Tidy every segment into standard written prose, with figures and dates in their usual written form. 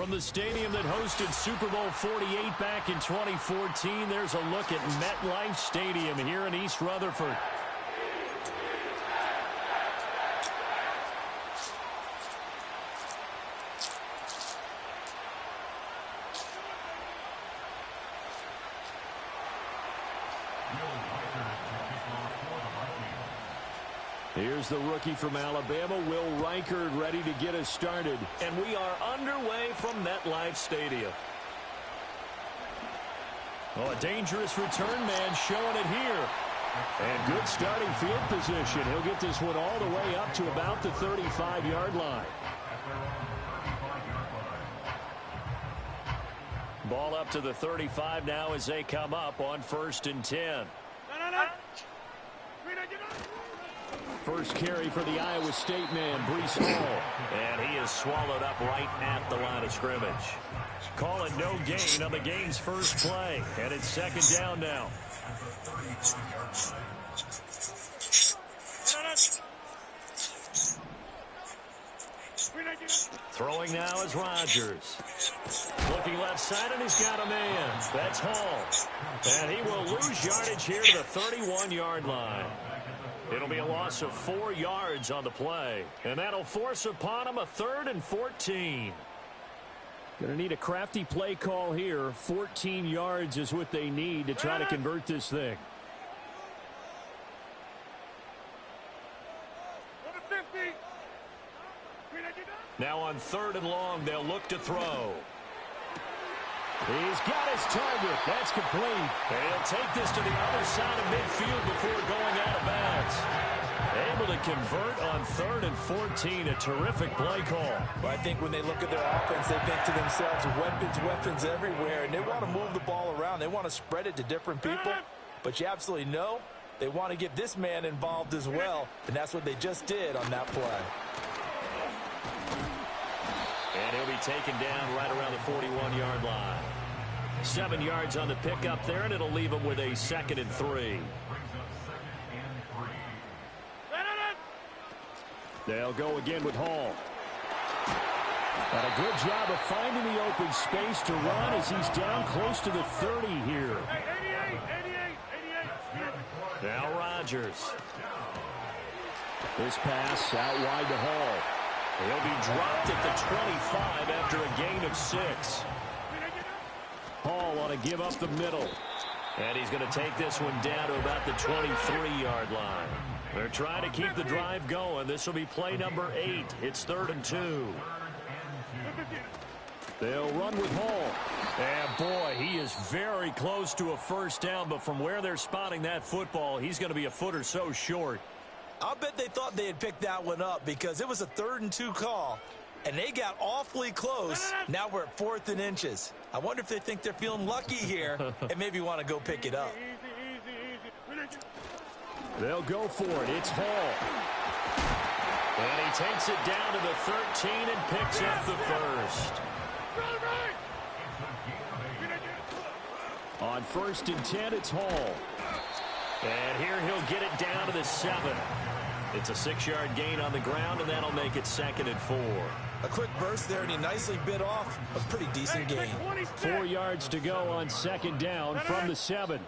From the stadium that hosted Super Bowl 48 back in 2014, there's a look at MetLife Stadium here in East Rutherford. Here's the rookie from Alabama, Will Reichard, ready to get us started. And we are underway from MetLife Stadium. Oh, a dangerous return man showing it here. And good starting field position. He'll get this one all the way up to about the 35-yard line. Ball up to the 35 now as they come up on 1st and 10. First carry for the Iowa State man, Breece Hall. And he is swallowed up right at the line of scrimmage. Call it no gain on the game's first play. And it's 2nd down now. Throwing now is Rodgers. Looking left side, and he's got a man. That's Hall. And he will lose yardage here to the 31-yard line. It'll be a loss of 4 yards on the play. And that'll force upon him a 3rd and 14. Going to need a crafty play call here. 14 yards is what they need to try to convert this thing. Now on 3rd and long, they'll look to throw. He's got his target. That's complete. And he'll take this to the other side of midfield before going out of bounds. Able to convert on 3rd and 14. A terrific play call. Well, I think when they look at their offense, they think to themselves, weapons everywhere. And they want to move the ball around. They want to spread it to different people. But you absolutely know they want to get this man involved as well. And that's what they just did on that play. And he'll be taken down right around the 41-yard line. 7 yards on the pickup there, and it'll leave him with a 2nd and 3. They'll go again with Hall. And a good job of finding the open space to run as he's down close to the 30 here. Now Rodgers. This pass out wide to Hall. He'll be dropped at the 25 after a gain of 6. Hall on a give up the middle. And he's going to take this one down to about the 23-yard line. They're trying to keep the drive going. This will be play number 8. It's 3rd and 2. They'll run with Hall. And boy, he is very close to a first down, but from where they're spotting that football, he's going to be a foot or so short. I'll bet they thought they had picked that one up because it was a 3rd and 2 call, and they got awfully close. Now we're at 4th and inches. I wonder if they think they're feeling lucky here and maybe want to go pick it up. They'll go for it. It's Hall. And he takes it down to the 13 and picks up the first. On 1st and 10, it's Hall. And here he'll get it down to the 7. It's a 6-yard gain on the ground, and that'll make it 2nd and 4. A quick burst there, and he nicely bit off a pretty decent gain. 4 yards to go on 2nd down from the 7.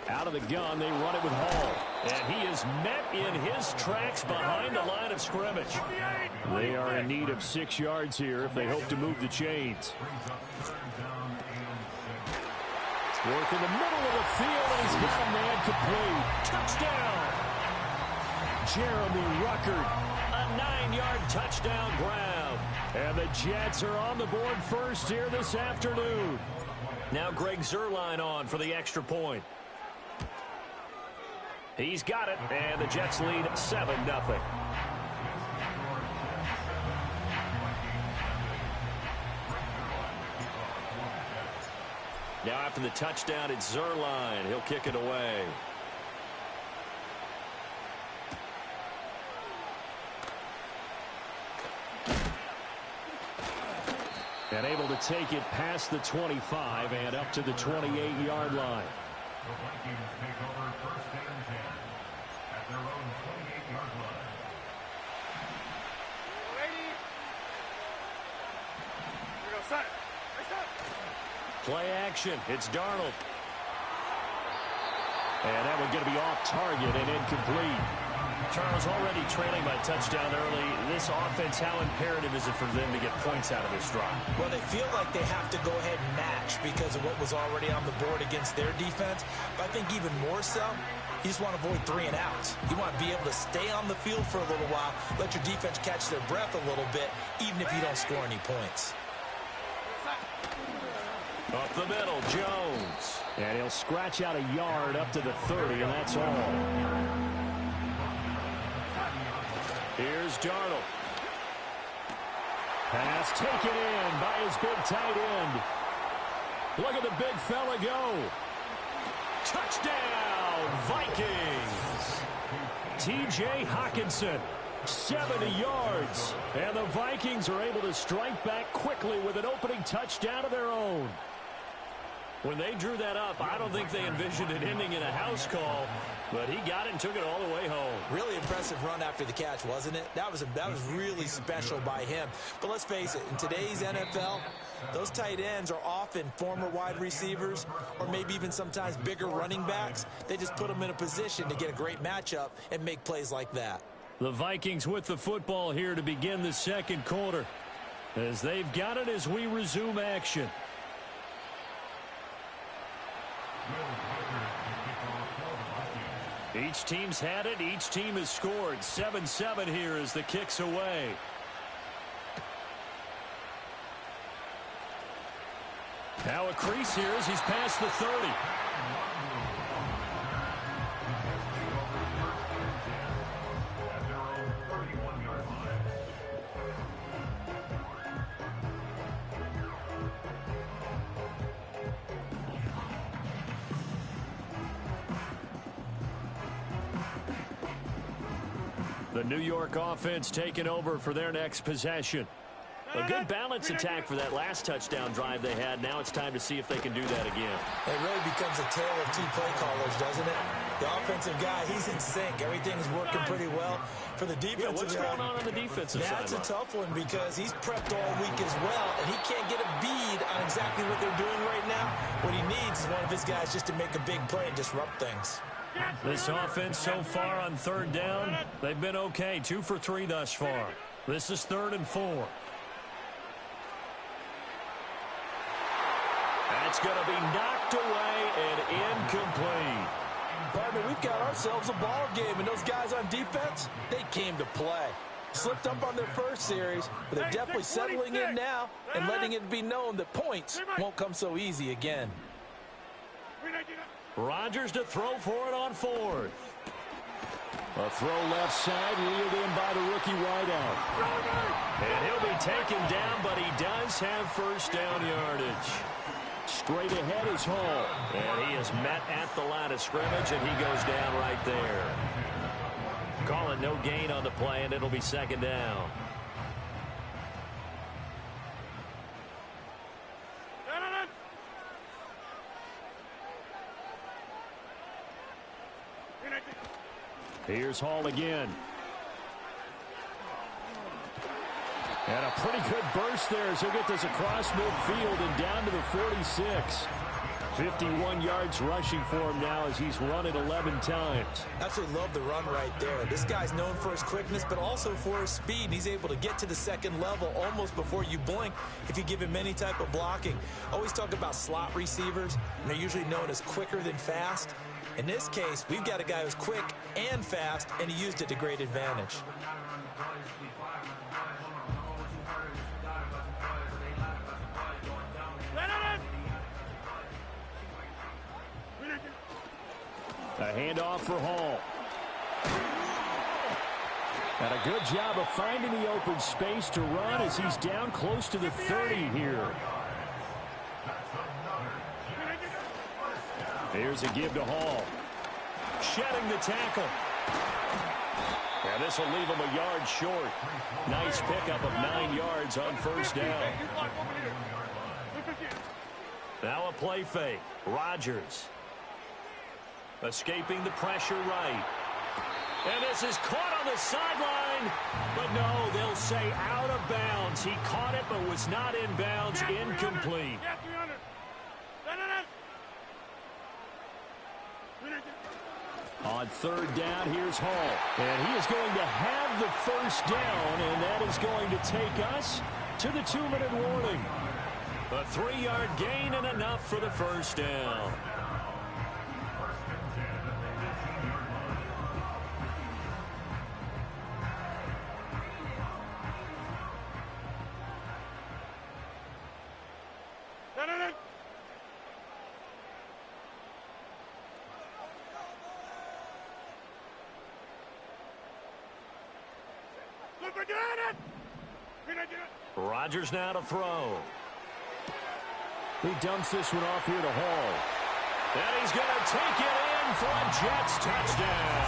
Out of the gun, they run it with Hall. And he is met in his tracks behind the line of scrimmage. They are in need of 6 yards here if they hope to move the chains. Work in the middle of the field, and he's got a man complete. Touchdown! Jeremy Ruckert, a 9-yard touchdown grab. And the Jets are on the board first here this afternoon. Now Greg Zuerlein on for the extra point. He's got it, and the Jets lead 7-0. Now after the touchdown, it's Zuerlein. He'll kick it away. And able to take it past the 25 and up to the 28-yard line. The Vikings take over 1st and 10 at their own 28-yard Play action. It's Darnold. And that one's going to be off target and incomplete. Charles, already trailing by touchdown early. This offense, how imperative is it for them to get points out of this drive? Well, they feel like they have to go ahead and match because of what was already on the board against their defense. But I think even more so, you just want to avoid 3 and outs. You want to be able to stay on the field for a little while, let your defense catch their breath a little bit, even if you don't score any points. Up the middle, Jones. And he'll scratch out a yard up to the 30, and that's all. Here's Darnold. Pass taken in by his big tight end. Look at the big fella go. Touchdown, Vikings. T.J. Hockenson, 70 yards. And the Vikings are able to strike back quickly with an opening touchdown of their own. When they drew that up, I don't think they envisioned it ending in a house call, but he got it and took it all the way home. Really impressive run after the catch, wasn't it? That was really special by him. But let's face it, in today's NFL, those tight ends are often former wide receivers or maybe even sometimes bigger running backs. They just put them in a position to get a great matchup and make plays like that. The Vikings with the football here to begin the second quarter, as they've got it as we resume action. Each team's had it. Each team has scored. 7-7 here as the kick's away. Now a crease here as he's past the 30. The New York offense taking over for their next possession. A good balance attack for that last touchdown drive they had. Now it's time to see if they can do that again. It really becomes a tale of 2 play callers, doesn't it? The offensive guy, he's in sync. Everything's working pretty well. For the defensive what's guy, going on the defensive side? That's a tough one because he's prepped all week as well, and he can't get a bead on exactly what they're doing right now. What he needs is one of his guys just to make a big play and disrupt things. This offense so far on 3rd down, they've been okay. 2 for 3 thus far. This is 3rd and 4. That's going to be knocked away and incomplete. Partner, we've got ourselves a ball game, and those guys on defense, they came to play. Slipped up on their first series, but they're definitely settling in now and letting it be known that points won't come so easy again. Rodgers to throw for it on 4th. A throw left side, reeled in by the rookie wideout. And he'll be taken down, but he does have first down yardage. Straight ahead is Hall. And he is met at the line of scrimmage, and he goes down right there. Calling no gain on the play, and it'll be 2nd down. Here's Hall again. And a pretty good burst there as he'll get this across midfield and down to the 46. 51 yards rushing for him now as he's run it 11 times. Absolutely love the run right there. This guy's known for his quickness, but also for his speed. He's able to get to the 2nd level almost before you blink if you give him any type of blocking. Always talk about slot receivers, and they're usually known as quicker than fast. In this case, we've got a guy who's quick and fast, and he used it to great advantage. A handoff for Hall. And a good job of finding the open space to run as he's down close to the 30 here. Here's a give to Hall. Shedding the tackle. And this will leave him a yard short. Nice pickup of 9 yards on first down. Now a play fake. Rodgers. Escaping the pressure right. And this is caught on the sideline. But no, they'll say out of bounds. He caught it but was not in bounds. Incomplete. On third down, here's Hall. And he is going to have the first down, and that is going to take us to the 2-minute warning. A 3-yard gain and enough for the first down. Rodgers now to throw. He dumps this one off here to Hall. And he's going to take it in for a Jets touchdown.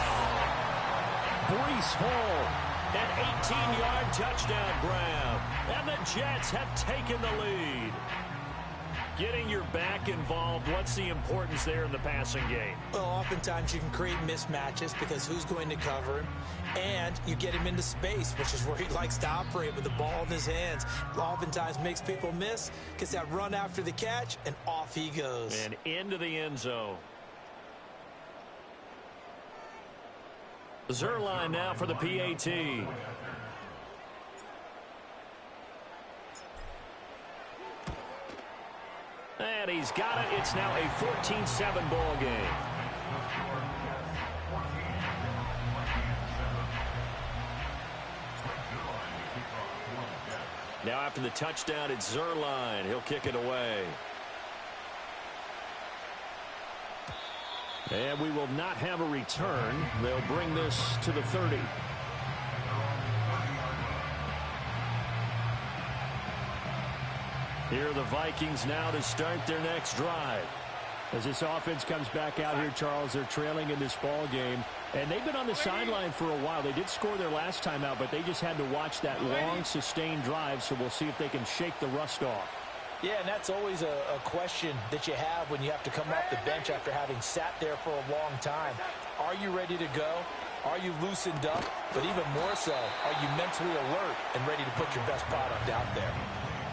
Breece Hall, an 18-yard touchdown grab. And the Jets have taken the lead. Getting your back involved, what's the importance there in the passing game? Well, oftentimes you can create mismatches because who's going to cover him? And you get him into space, which is where he likes to operate with the ball in his hands. Oftentimes makes people miss, gets that run after the catch, and off he goes. And into the end zone. Zerline now for the PAT. And he's got it. It's now a 14-7 ball game. Now after the touchdown, it's Zerline. He'll kick it away. And we will not have a return. They'll bring this to the 30. Here are the Vikings now to start their next drive. As this offense comes back out here, Charles, they're trailing in this ball game. And they've been on the sideline for a while. They did score their last time out, but they just had to watch that long, sustained drive. So we'll see if they can shake the rust off. Yeah, and that's always a question that you have when you have to come off the bench after having sat there for a long time. Are you ready to go? Are you loosened up? But even more so, are you mentally alert and ready to put your best product out there?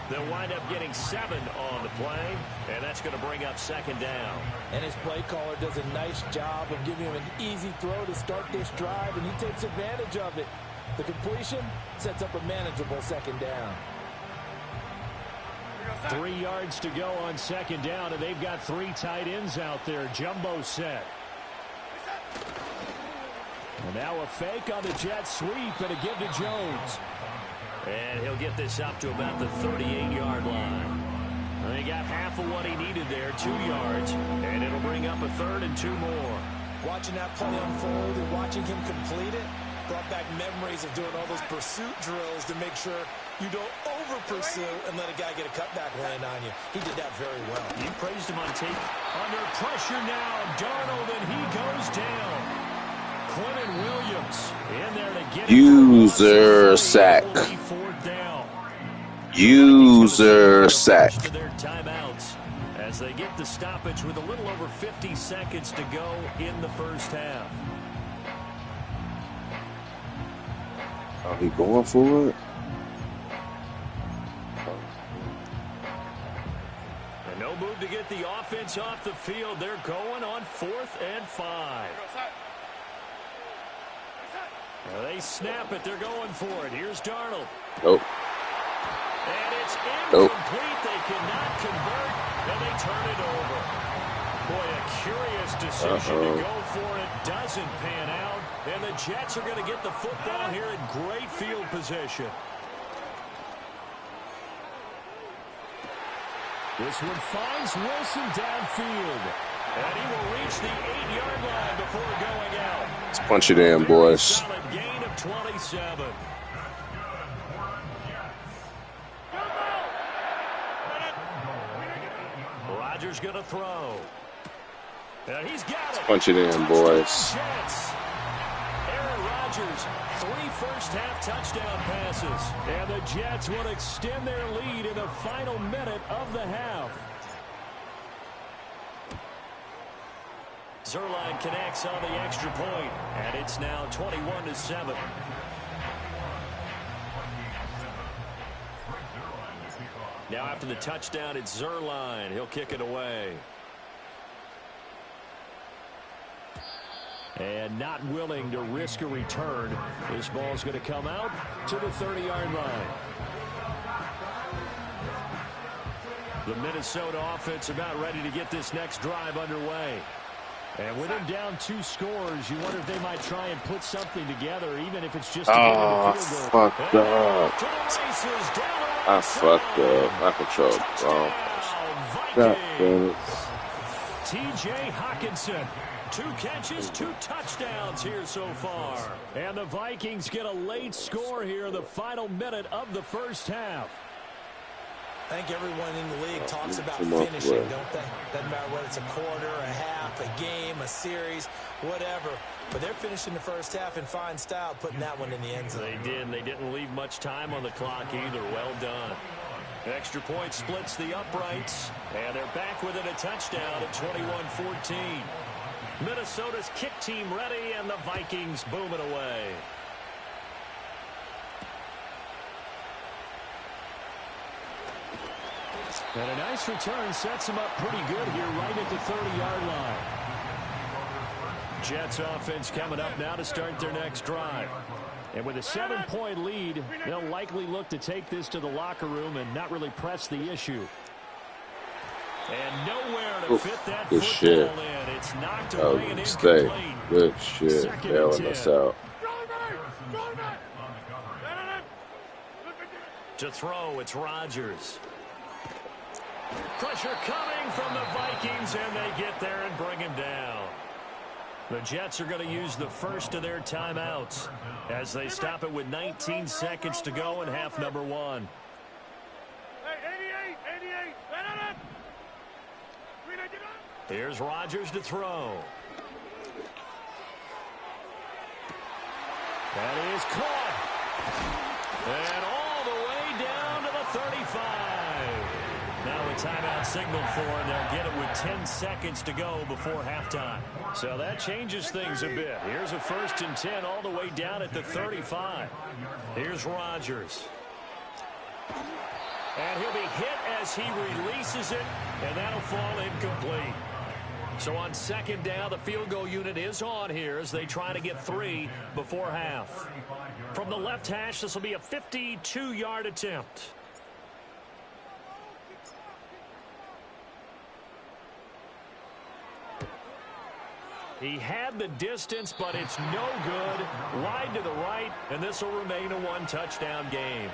They'll wind up getting 7 on the play, and that's going to bring up second down. And his play caller does a nice job of giving him an easy throw to start this drive, and he takes advantage of it. The completion sets up a manageable second down. 3 yards to go on second down, and they've got 3 tight ends out there. Jumbo set. And now a fake on the jet sweep and a give to Jones. And he'll get this up to about the 38-yard line. And he got half of what he needed there, 2 yards. And it'll bring up a 3rd and 2 more. Watching that play unfold and watching him complete it brought back memories of doing all those pursuit drills to make sure you don't over-pursue and let a guy get a cutback land on you. He did that very well. You praised him on tape. Under pressure now, Darnold, and he goes down. Quentin Williams in there to get user sack. User sack. Their timeouts as they get the stoppage with a little over 50 seconds to go in the first half. Are he going for it? And no move to get the offense off the field. They're going on 4th and 5. Well, they snap it. They're going for it. Here's Darnold. Nope. And it's incomplete. They cannot convert, and they turn it over. Boy, a curious decision to go for it. Doesn't pan out, and the Jets are going to get the football here in great field position. This one finds Wilson downfield. And he will reach the 8-yard line before going out. Let's punch it in, boys. Solid gain of 27. Rodgers going to throw. And he's got it. Let's punch it in, boys. Aaron Rodgers, 3 first-half touchdown passes. And the Jets will extend their lead in the final minute of the half. Zuerlein connects on the extra point, and it's now 21-7. Now after the touchdown, it's Zuerlein. He'll kick it away. And not willing to risk a return. This ball's going to come out to the 30-yard line. The Minnesota offense about ready to get this next drive underway. And with them down 2 scores, you wonder if they might try and put something together, even if it's just to get into field goal. Fucked up. I fucked up. I controlled. God damn it. T.J. Hockenson. 2 catches, 2 touchdowns here so far. And the Vikings get a late score here in the final minute of the first half. I think everyone in the league talks about finishing, don't they? Doesn't matter whether it's a quarter, a half, a game, a series, whatever. But they're finishing the first half in fine style, putting that one in the end zone. They did. They didn't leave much time on the clock either. Well done. Extra point splits the uprights, and they're back within a touchdown at 21-14. Minnesota's kick team ready, and the Vikings booming away. And a nice return sets them up pretty good here right at the 30-yard line. Jets offense coming up now to start their next drive. And with a 7-point lead, they'll likely look to take this to the locker room and not really press the issue. And nowhere to fit that football in. It's knocked away and incomplete. Good shit. Bailing us out. To throw, it's Rodgers. Pressure coming from the Vikings, and they get there and bring him down. The Jets are going to use the first of their timeouts as they stop it with 19 seconds to go in half number 1. Here's Rodgers to throw. That is caught. And all the way down to the 35. Now a timeout signal for him. They'll get it with 10 seconds to go before halftime. So that changes things a bit. Here's a 1st and 10 all the way down at the 35. Here's Rodgers. And he'll be hit as he releases it, and that'll fall incomplete. So on 2nd down, the field goal unit is on here as they try to get 3 before half. From the left hash, this will be a 52-yard attempt. He had the distance, but it's no good. Wide to the right, and this will remain a 1-touchdown game.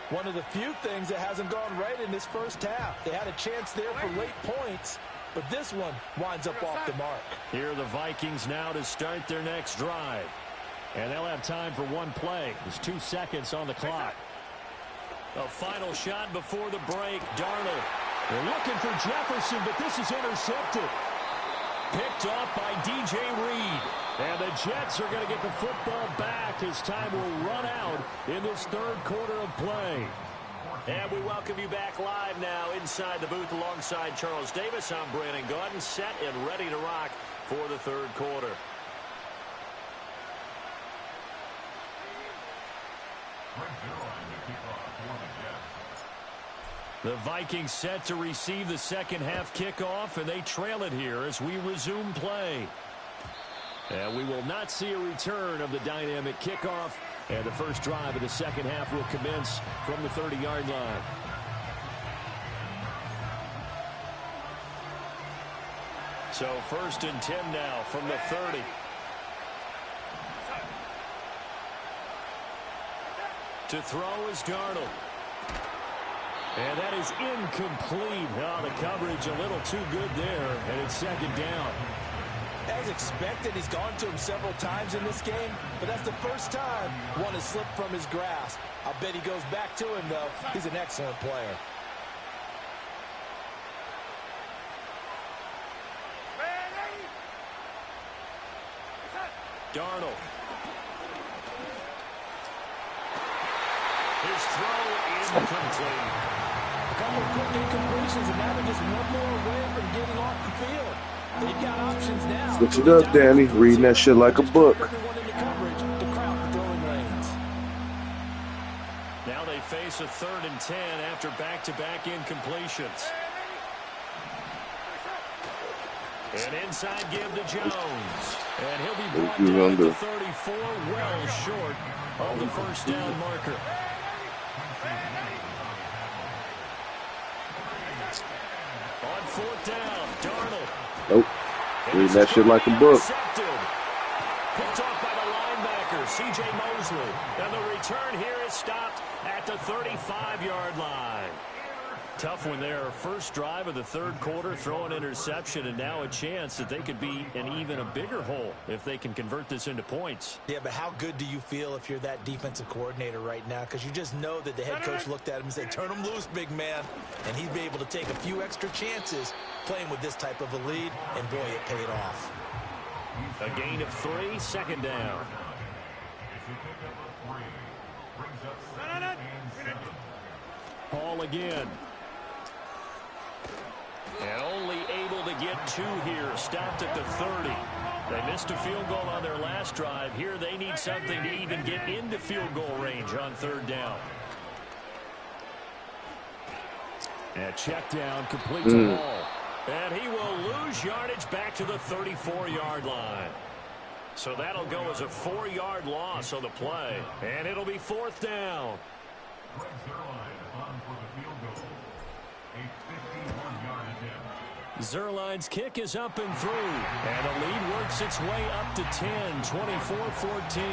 One of the few things that hasn't gone right in this first half. They had a chance there for late points, but this one winds up off the mark. Here are the Vikings now to start their next drive. And they'll have time for 1 play. There's 2 seconds on the clock. A final shot before the break. Darnold. They're looking for Jefferson, but this is intercepted. Picked off by DJ Reed. And the Jets are going to get the football back as time will run out in this 3rd quarter of play. And we welcome you back live now inside the booth alongside Charles Davis. I'm Brandon Gaudin, set and ready to rock for the 3rd quarter. The Vikings set to receive the 2nd half kickoff, and they trail it here as we resume play. And we will not see a return of the dynamic kickoff, and the first drive of the 2nd half will commence from the 30-yard line. So 1st and 10 now from the 30. To throw is Darnold. And that is incomplete. Oh, the coverage a little too good there, and it's 2nd down. As expected, he's gone to him several times in this game, but that's the first time one has slipped from his grasp. I bet he goes back to him, though. He's an excellent player. Darnold. His throw incomplete. A couple of quick incompletions, and now they're just one more away from getting off the field. They've got options now. Switch it up, Danny. Reading that shit like a book. Now they face a 3rd and 10 after back-to-back incompletions. An inside give to Jones. And he'll be brought down at the 34, well short of the first down marker. On 4th down, Darnold. Nope. Reading that shit like a book. Picked off by the linebacker, C.J. Mosley. And the return here is stopped at the 35-yard line. Tough when their first drive of the 3rd quarter, throw an interception, and now a chance that they could be in even a bigger hole if they can convert this into points. Yeah, but how good do you feel if you're that defensive coordinator right now? Because you just know that the head coach looked at him and said, turn him loose, big man. And he'd be able to take a few extra chances playing with this type of a lead, and boy, it paid off. A gain of 3, 2nd down. Hall again. And only able to get 2 here. Stopped at the 30. They missed a field goal on their last drive. Here they need something to even get into field goal range on 3rd down. And check down, complete to Hall. And he will lose yardage back to the 34-yard line. So that'll go as a 4-yard loss on the play. And it'll be 4th down. Zerline's kick is up and through. And the lead works its way up to 10, 24-14.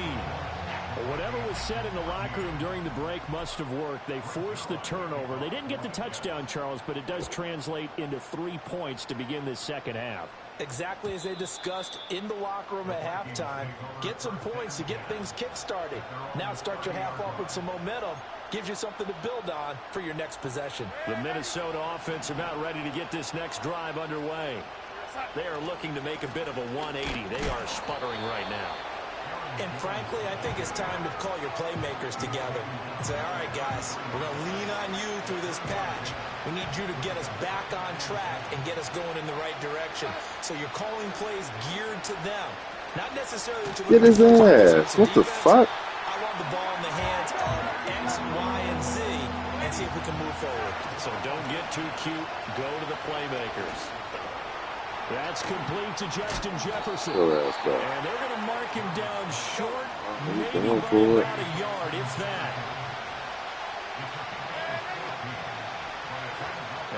Whatever was said in the locker room during the break must have worked. They forced the turnover. They didn't get the touchdown, Charles, but it does translate into 3 points to begin this second half. Exactly as they discussed in the locker room at halftime. Get some points to get things kick-started. Now start your half off with some momentum. Gives you something to build on for your next possession. The Minnesota offense about ready to get this next drive underway. They are looking to make a bit of a 180. They are sputtering right now. And frankly, I think it's time to call your playmakers together and say, all right, guys, we're going to lean on you through this patch. We need you to get us back on track and get us going in the right direction. So you're calling plays geared to them. Not necessarily to get his ass. What the fuck? I want the ball in the hands of X, Y, and Z and see if we can move forward. So don't get too cute. Go to the playmakers. That's complete to Justin Jefferson. And they're going to mark him down short, maybe by about a yard, if that.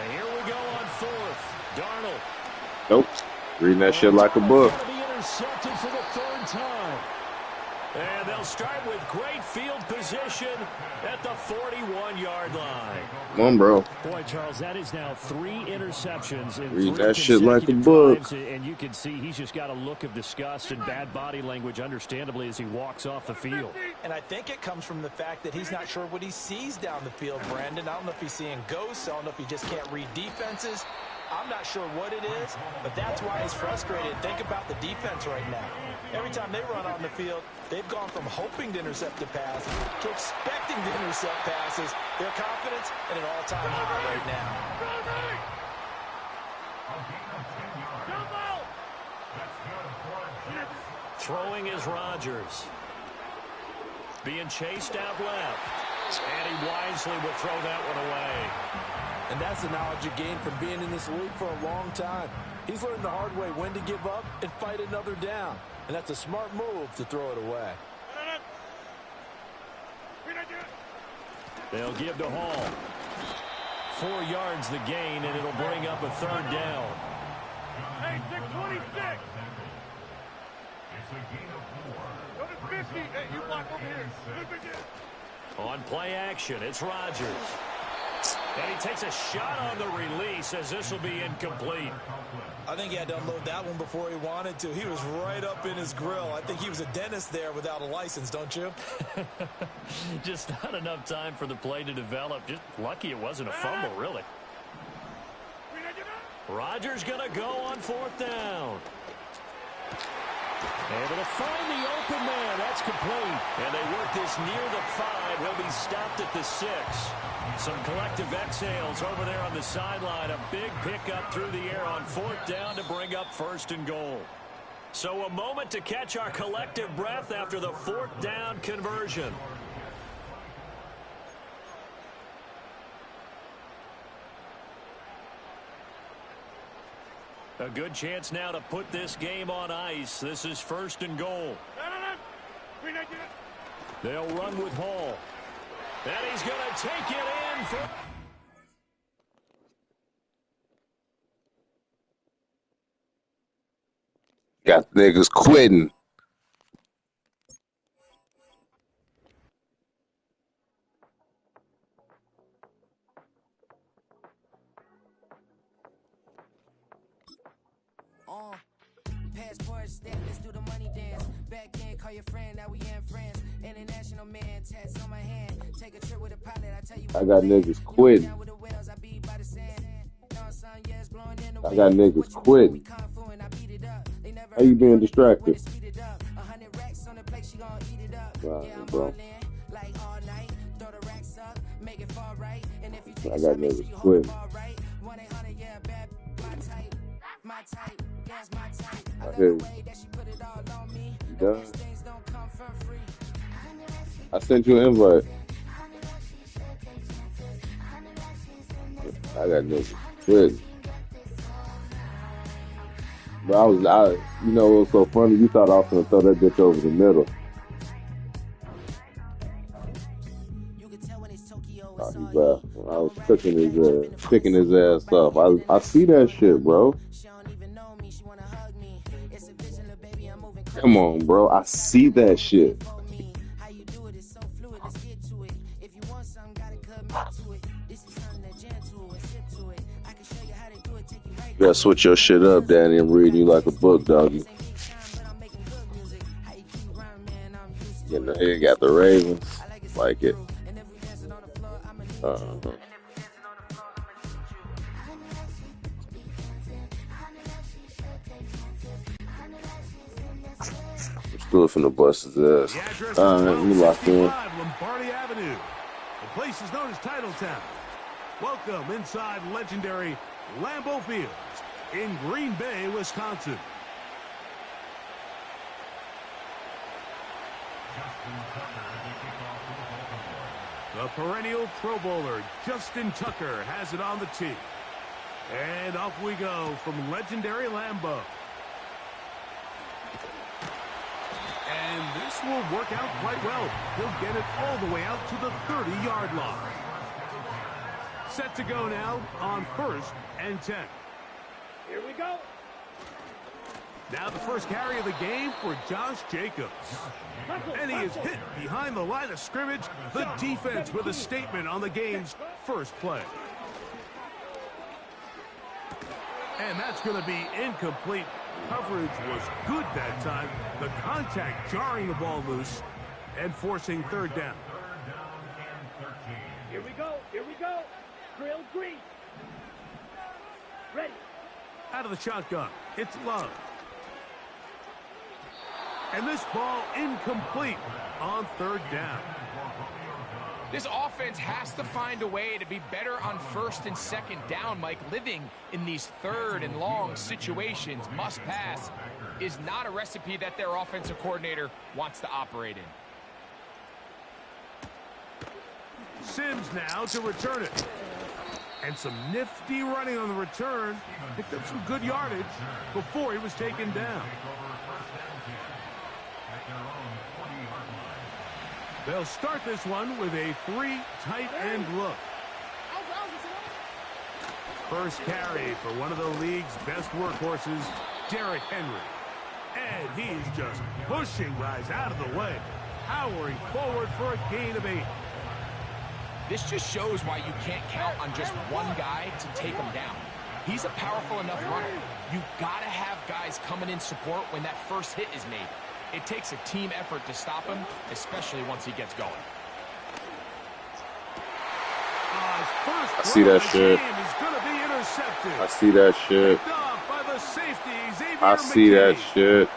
And here we go on 4th. Darnold. Nope. Reading that shit like a book. Going to be intercepted for the 3rd time. And they'll start with great field position at the 41-yard line. Come on, bro. Boy, Charles, that is now 3 interceptions in 3 Read that shit like a book. And you can see he's just got a look of disgust and bad body language, understandably, as he walks off the field. And I think it comes from the fact that he's not sure what he sees down the field, Brandon. I don't know if he's seeing ghosts. I don't know if he just can't read defenses. I'm not sure what it is, but that's why he's frustrated. Think about the defense right now. Every time they run on the field, they've gone from hoping to intercept a pass to expecting to intercept passes. Their confidence at an all-time high right now. Throwing is Rodgers. Being chased out left. And he wisely will throw that one away. And that's the knowledge you gain from being in this league for a long time. He's learned the hard way when to give up and fight another down. And that's a smart move to throw it away. They'll give to Hall. 4 yards the gain, and it'll bring up a 3rd down. Hey, 626. It's a gain of 4. Go to 50. Hey, you block over here. On play action, it's Rodgers. And he takes a shot on the release as this will be incomplete. I think he had to unload that one before he wanted to. He was right up in his grill. I think he was a dentist there without a license, don't you? Just not enough time for the play to develop. Just lucky it wasn't a fumble, really. Rodgers going to go on 4th down. Able to find the open man. That's complete. And they work this near the 5. He'll be stopped at the 6. Some collective exhales over there on the sideline. A big pickup through the air on 4th down to bring up 1st and goal. So a moment to catch our collective breath after the 4th down conversion. A good chance now to put this game on ice. This is 1st and goal. They'll run with Hall. And he's going to take it in. Got niggas quitting. Passport stamp, let's do the money dance. Back in, call your friend, now we in France. International man, tats on my hand. Take a trip with a pilot, I tell you. I got niggas quitting. I got niggas quitting. How you being distracted? Bro. I got niggas quitting. I hear you. You done? I sent you an invite. I got niggas quitting. But you know, it was so funny. You thought I was gonna throw that bitch over the middle. Oh, he left. I was picking his ass up. I see that shit, bro. Come on, bro. I see that shit. You gotta switch your shit up, Danny. I'm reading you like a book, doggy. You know, you got the Ravens. Like it. Still finna bust his ass. You locked in. Lombardi Avenue. The place is known as Titletown. Welcome inside legendary Lambeau Field in Green Bay, Wisconsin. The perennial Pro Bowler Justin Tucker has it on the tee. And off we go from legendary Lambeau. And this will work out quite well. He'll get it all the way out to the 30-yard line. Set to go now on 1st and 10. Here we go. Now the first carry of the game for Josh Jacobs. And he is hit behind the line of scrimmage. The defense with a statement on the game's first play. And that's going to be incomplete. Coverage was good that time. The contact jarring the ball loose and forcing 3rd down. Here we go. Here we go. Grilled grease. Ready. Out of the shotgun. It's Love. And this ball incomplete on 3rd down. This offense has to find a way to be better on 1st and 2nd down, Mike. Living in these 3rd and long situations, must pass, is not a recipe that their offensive coordinator wants to operate in. Sims now to return it. And some nifty running on the return. Picked up some good yardage before he was taken down. They'll start this one with a 3 tight end look. First carry for one of the league's best workhorses, Derrick Henry. And he's just pushing guys out of the way, powering forward for a gain of 8. This just shows why you can't count on just one guy to take him down. He's a powerful enough runner. You gotta have guys coming in support when that first hit is made. It takes a team effort to stop him, especially once he gets going. I see that shit. I see that shit. I see that shit.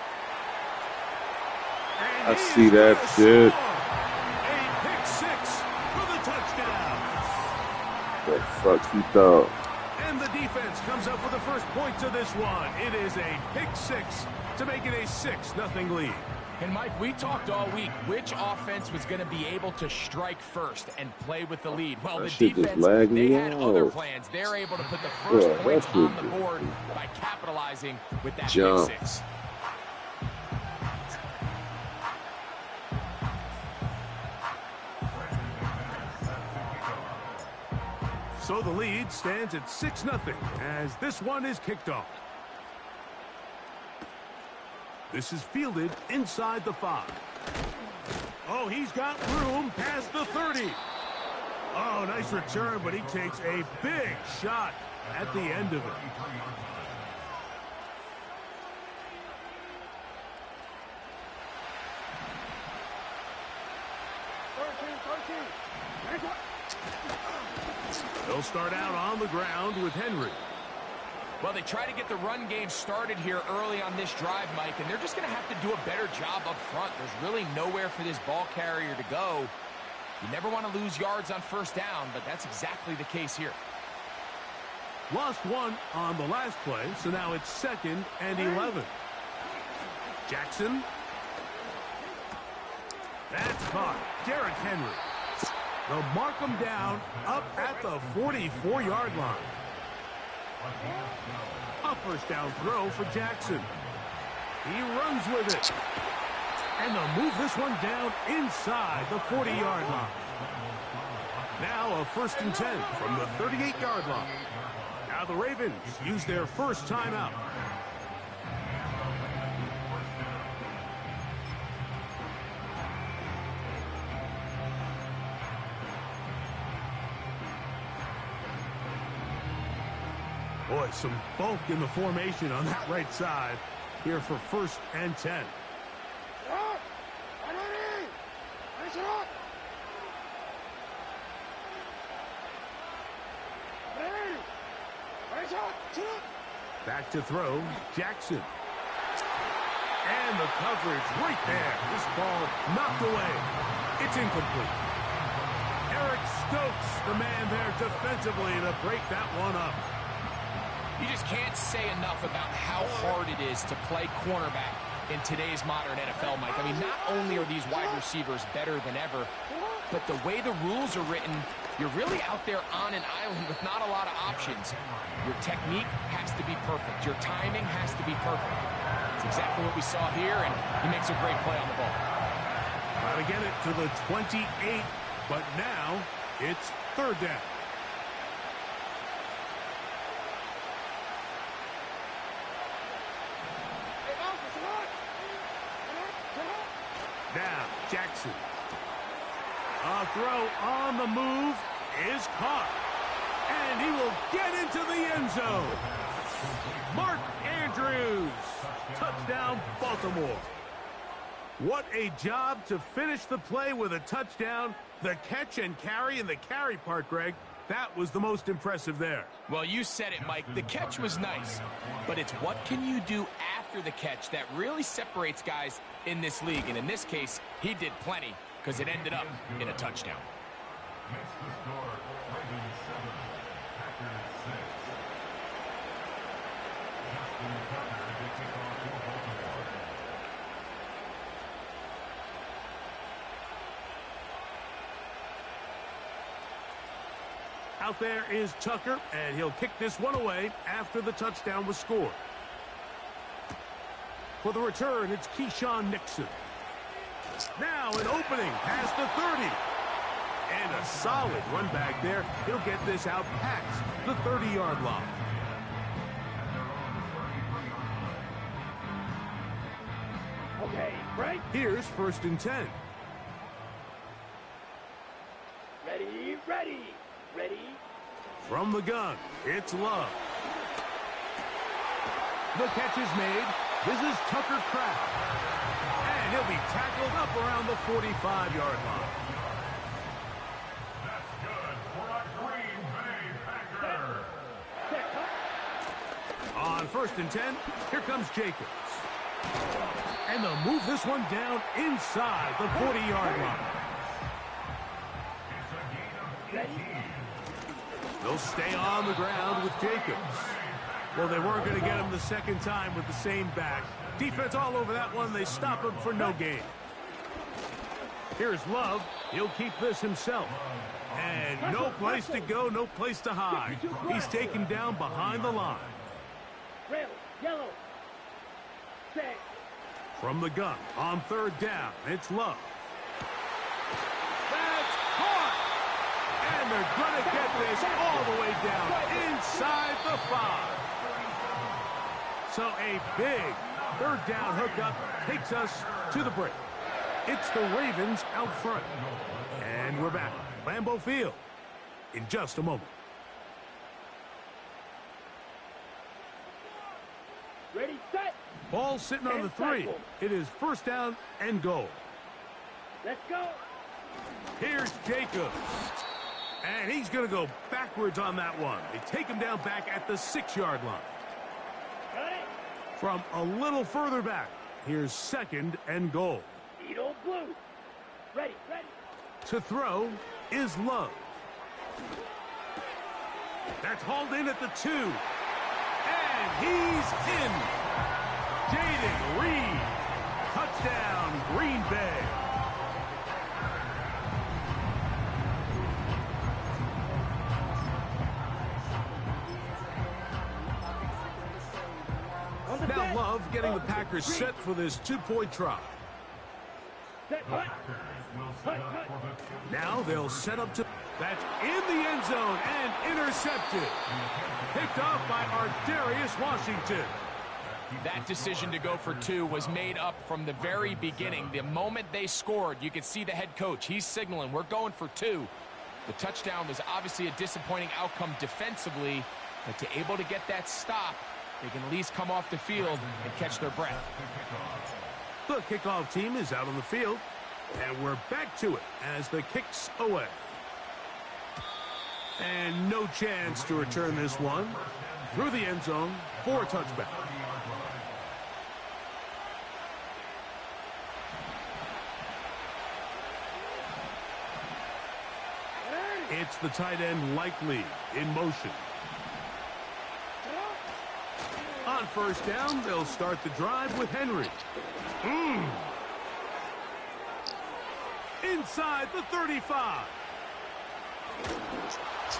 I see that shit. A pick six for the touchdown. The fuck he thought? And the defense comes up with the first point to this one. It is a pick six to make it a 6-0 lead. And Mike, we talked all week which offense was going to be able to strike first and play with the lead. Well, the defense, they had other plans. They're able to put the first points on the board by capitalizing with that pick six. So the lead stands at 6-0 as this one is kicked off. This is fielded inside the 5. Oh, he's got room past the 30. Oh, nice return, but he takes a big shot at the end of it. They'll start out on the ground with Henry. Well, they try to get the run game started here early on this drive, Mike, and they're just going to have to do a better job up front. There's really nowhere for this ball carrier to go. You never want to lose yards on first down, but that's exactly the case here. Lost one on the last play, so now it's 2nd and 11. Jackson. That's caught. Derrick Henry. They'll mark him down up at the 44-yard line. A first down throw for Jackson. He runs with it. And they'll move this one down inside the 40-yard line. Now a 1st and 10 from the 38-yard line. Now the Ravens use their first timeout. Boy, some bulk in the formation on that right side here for 1st and 10. Back to throw, Jackson. And the coverage right there. This ball knocked away. It's incomplete. Eric Stokes, the man there defensively to break that one up. You just can't say enough about how hard it is to play cornerback in today's modern NFL, Mike. I mean, not only are these wide receivers better than ever, but the way the rules are written, you're really out there on an island with not a lot of options. Your technique has to be perfect. Your timing has to be perfect. It's exactly what we saw here, and he makes a great play on the ball. Trying to get it to the 28, but now it's 3rd down. Now, Jackson. A throw on the move is caught. And he will get into the end zone. Mark Andrews. Touchdown, Baltimore. What a job to finish the play with a touchdown. The catch and carry, and the carry part, Greg, that was the most impressive there. Well, you said it, Mike. The catch was nice, but it's what can you do after the catch that really separates guys in this league. And in this case, he did plenty because it ended up in a touchdown. Out there is Tucker, and he'll kick this one away after the touchdown was scored. For the return, it's Keyshawn Nixon. Now an opening past the 30. And a solid run back there. He'll get this out past the 30-yard line. Okay, break. Here's 1st and 10. Ready, ready, ready. From the gun, it's Love. The catch is made. This is Tucker Kraft. And he'll be tackled up around the 45-yard line. That's good for a Green Bay Packer. On 1st and 10, here comes Jacobs. And they'll move this one down inside the 40-yard line. They'll stay on the ground with Jacobs. Well, they weren't going to get him the second time with the same back. Defense all over that one. They stop him for no gain. Here's Love. He'll keep this himself. And no place to go, no place to hide. He's taken down behind the line. Red, yellow. Set. From the gun on third down, it's Love. That's caught! And they're going to get this all the way down inside the 5. So a big third down hookup takes us to the break. It's the Ravens out front. And we're back. Lambeau Field in just a moment. Ready, set. Ball sitting on the 3. It is first down and goal. Let's go. Here's Jacobs. And he's going to go backwards on that one. They take him down back at the 6-yard line. Got it. From a little further back, here's second and goal. Eat old blue. Ready, ready. To throw is Love. That's hauled in at the 2. And he's in. Jaden Reed. Touchdown, Green Bay. Now Love getting the Packers set for this 2-point try. Set, hut. Hut, hut. Now they'll set up to... That's in the end zone and intercepted. Picked off by Ardarius Washington. That decision to go for 2 was made up from the very beginning. The moment they scored, you could see the head coach. He's signaling, we're going for 2. The touchdown was obviously a disappointing outcome defensively, but to able to get that stop, they can at least come off the field and catch their breath. The kickoff team is out on the field, and we're back to it as the kick's away. And no chance to return this one through the end zone for a touchback. It's the tight end Likely in motion. On first down, they'll start the drive with Henry. Inside the 35.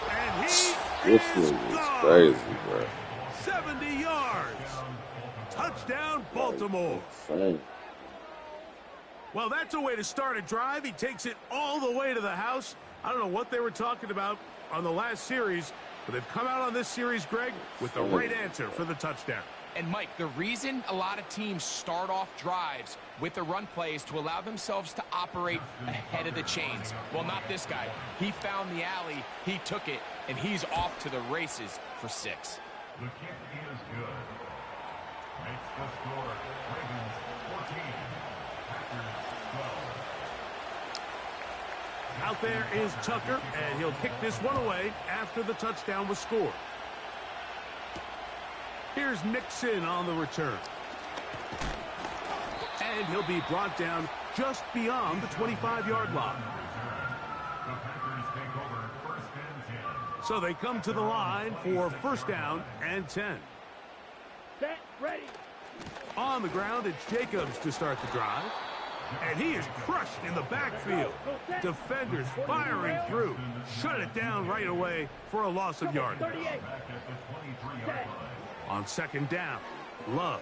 And he This is thing is gone. crazy, bro. 70 yards. Touchdown, Baltimore. Insane. Well, that's a way to start a drive. He takes it all the way to the house. I don't know what they were talking about on the last series, but they've come out on this series, Greg, with the right answer for the touchdown. And, Mike, the reason a lot of teams start off drives with the run play is to allow themselves to operate ahead of the chains. Well, not this guy. He found the alley, he took it, and he's off to the races for 6. The kick is good. Makes the score Ravens 14, Packers 12. Out there is Tucker, and he'll kick this one away after the touchdown was scored. Here's Nixon on the return. And he'll be brought down just beyond the 25-yard line. The Packers take over first and 10. So they come to the line for first down and 10. Set, ready. On the ground, it's Jacobs to start the drive. And he is crushed in the backfield. Defenders firing through. Shut it down right away for a loss of yardage. 38. Back at the 23-yard line. On second down, Love.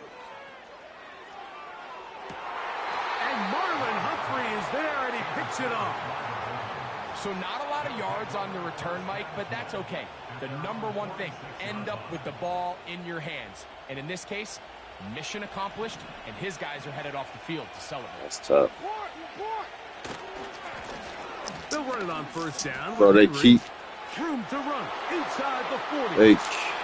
And Marlon Humphrey is there, and he picks it off. So not a lot of yards on the return, Mike, but that's okay. The number one thing, end up with the ball in your hands. And in this case, mission accomplished, and his guys are headed off the field to celebrate. That's tough. They'll run it on first down. Bro, they keep... Room to run inside the 40. They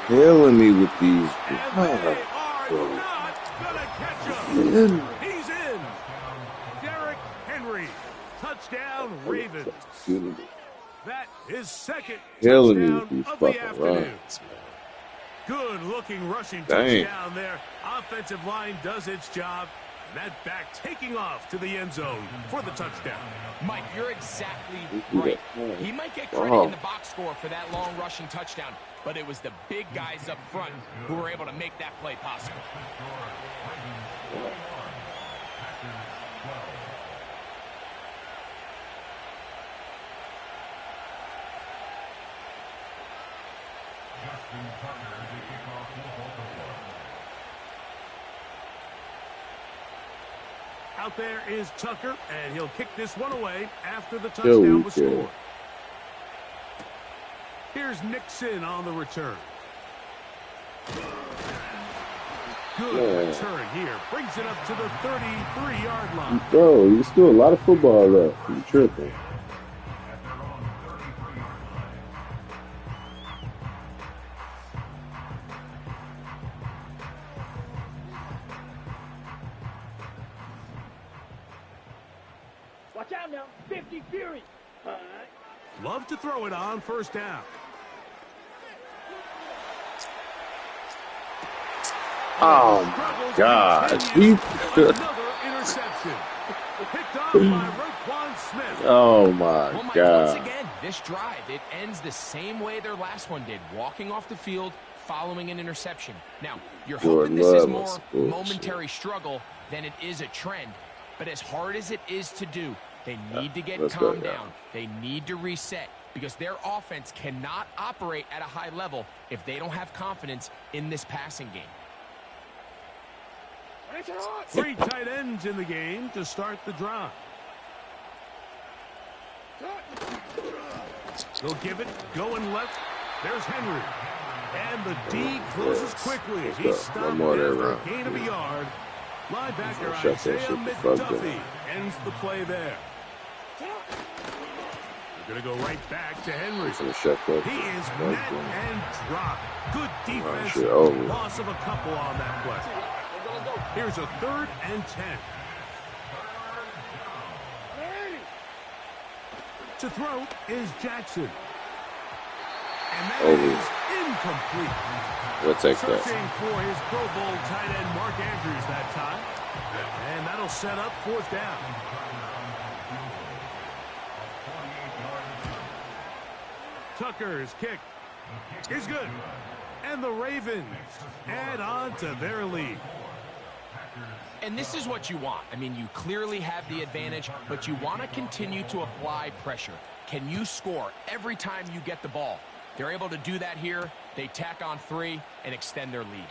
killing me with these. And they are not going to catch him. He's in. Derrick Henry. Touchdown, Ravens. That is second Killing me touchdown with these of the fucking afternoon. runs, man. Good-looking rushing Dang. touchdown there. Offensive line does its job. That back taking off to the end zone for the touchdown. Mike, you're exactly right. He might get credit in the box score for that long rushing touchdown, but it was the big guys up front who were able to make that play possible. Out there is Tucker, and he'll kick this one away after the touchdown was scored. Here's Nixon on the return. Good return here. Brings it up to the 33-yard line. Bro, you still a lot of football left. You tripping. Watch out now. 50 Fury. Love to throw it on first down. Oh, my God. Another interception. Picked off by Roquan Smith. Oh, my Well, Mike, God. once again, this drive, it ends the same way their last one did, walking off the field following an interception. Now, you're hoping this is more momentary struggle than it is a trend, but as hard as it is to do, they need to get calmed down. They need to reset because their offense cannot operate at a high level if they don't have confidence in this passing game. 3 tight ends in the game to start the drive. They'll give it, going left. There's Henry. And the D closes quickly. He stopped there for a gain of a yard. Linebacker Isaiah McDuffie ends the play there. They're going to go right back to Henry. He is met and dropped. Good defense. Loss of a couple on that play. Here's a 3rd and 10. To throw is Jackson. And that is incomplete. We'll take Searching that. for his Pro Bowl tight end Mark Andrews that time. And that'll set up 4th down. Tucker's kick is good. And the Ravens add on to their lead. And this is what you want. I mean, you clearly have the advantage, but you want to continue to apply pressure. Can you score every time you get the ball? They're able to do that here. They tack on 3 and extend their lead.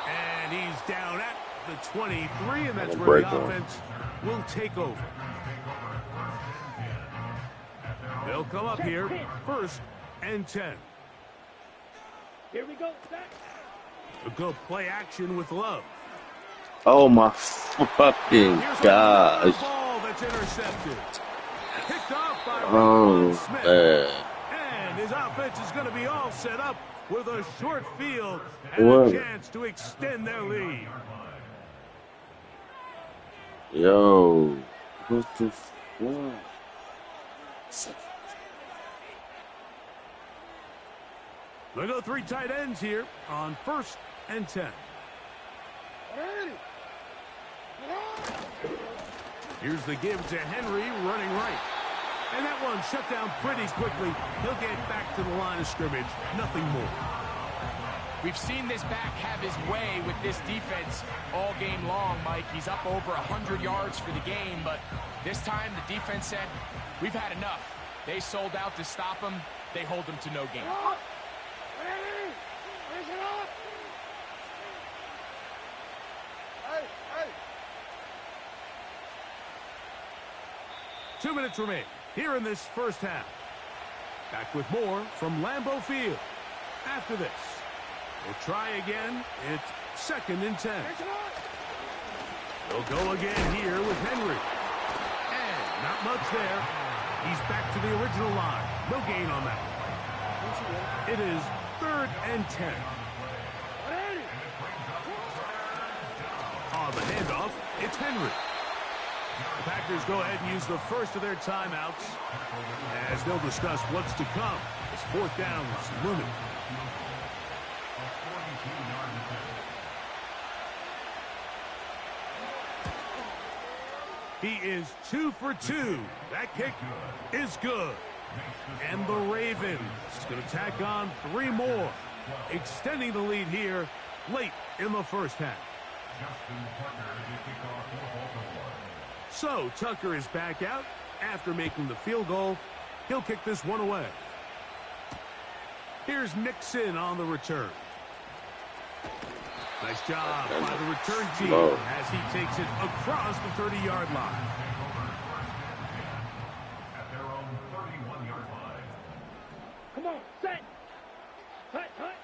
And he's down at the 23, and that's where the offense will take over. They'll come up here, 1st and 10. Here we go. Set. They'll go play action with Love. Oh, my fucking gosh. Here's a ball that's intercepted. Picked off by Oh, Smith. man. And his offense is going to be all set up with a short field and a chance to extend their lead. Yo. What the fuck? They'll go 3 tight ends here on 1st and 10. Here's the give to Henry running right. And that one shut down pretty quickly. He'll get back to the line of scrimmage. Nothing more. We've seen this back have his way with this defense all game long, Mike. He's up over 100 yards for the game, but this time the defense said, we've had enough. They sold out to stop him. They hold him to no gain. Ready? Raise it up. Hey, hey. 2 minutes remain here in this first half. Back with more from Lambeau Field. After this, we'll try again. It's 2nd and 10. They'll go again here with Henry. And not much there. He's back to the original line. No gain on that. It is 3rd and 10. On the handoff, it's Henry. The Packers go ahead and use the first of their timeouts as they'll discuss what's to come as fourth down is looming. He is 2 for 2. That kick is good. And the Ravens going to tack on 3 more, extending the lead here late in the first half. So Tucker is back out after making the field goal. He'll kick this one away. Here's Nixon on the return. Nice job by the return team as he takes it across the 30-yard line. At their own 31-yard line. Come on, set. Hut, hut.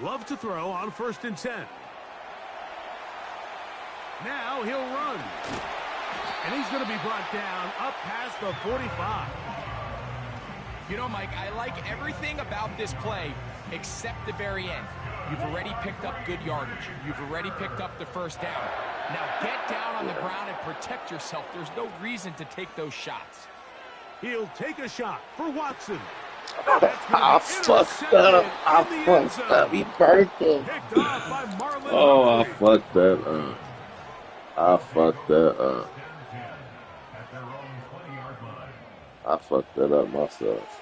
Love to throw on 1st and 10. Now he'll run. And he's going to be brought down up past the 45. You know, Mike, I like everything about this play except the very end. You've already picked up good yardage. You've already picked up the first down. Now get down on the ground and protect yourself. There's no reason to take those shots. He'll take a shot for Watson. I fucked up. I fucked up. He burnt him. Oh, I fucked that up. I fucked that up. I fucked that up myself.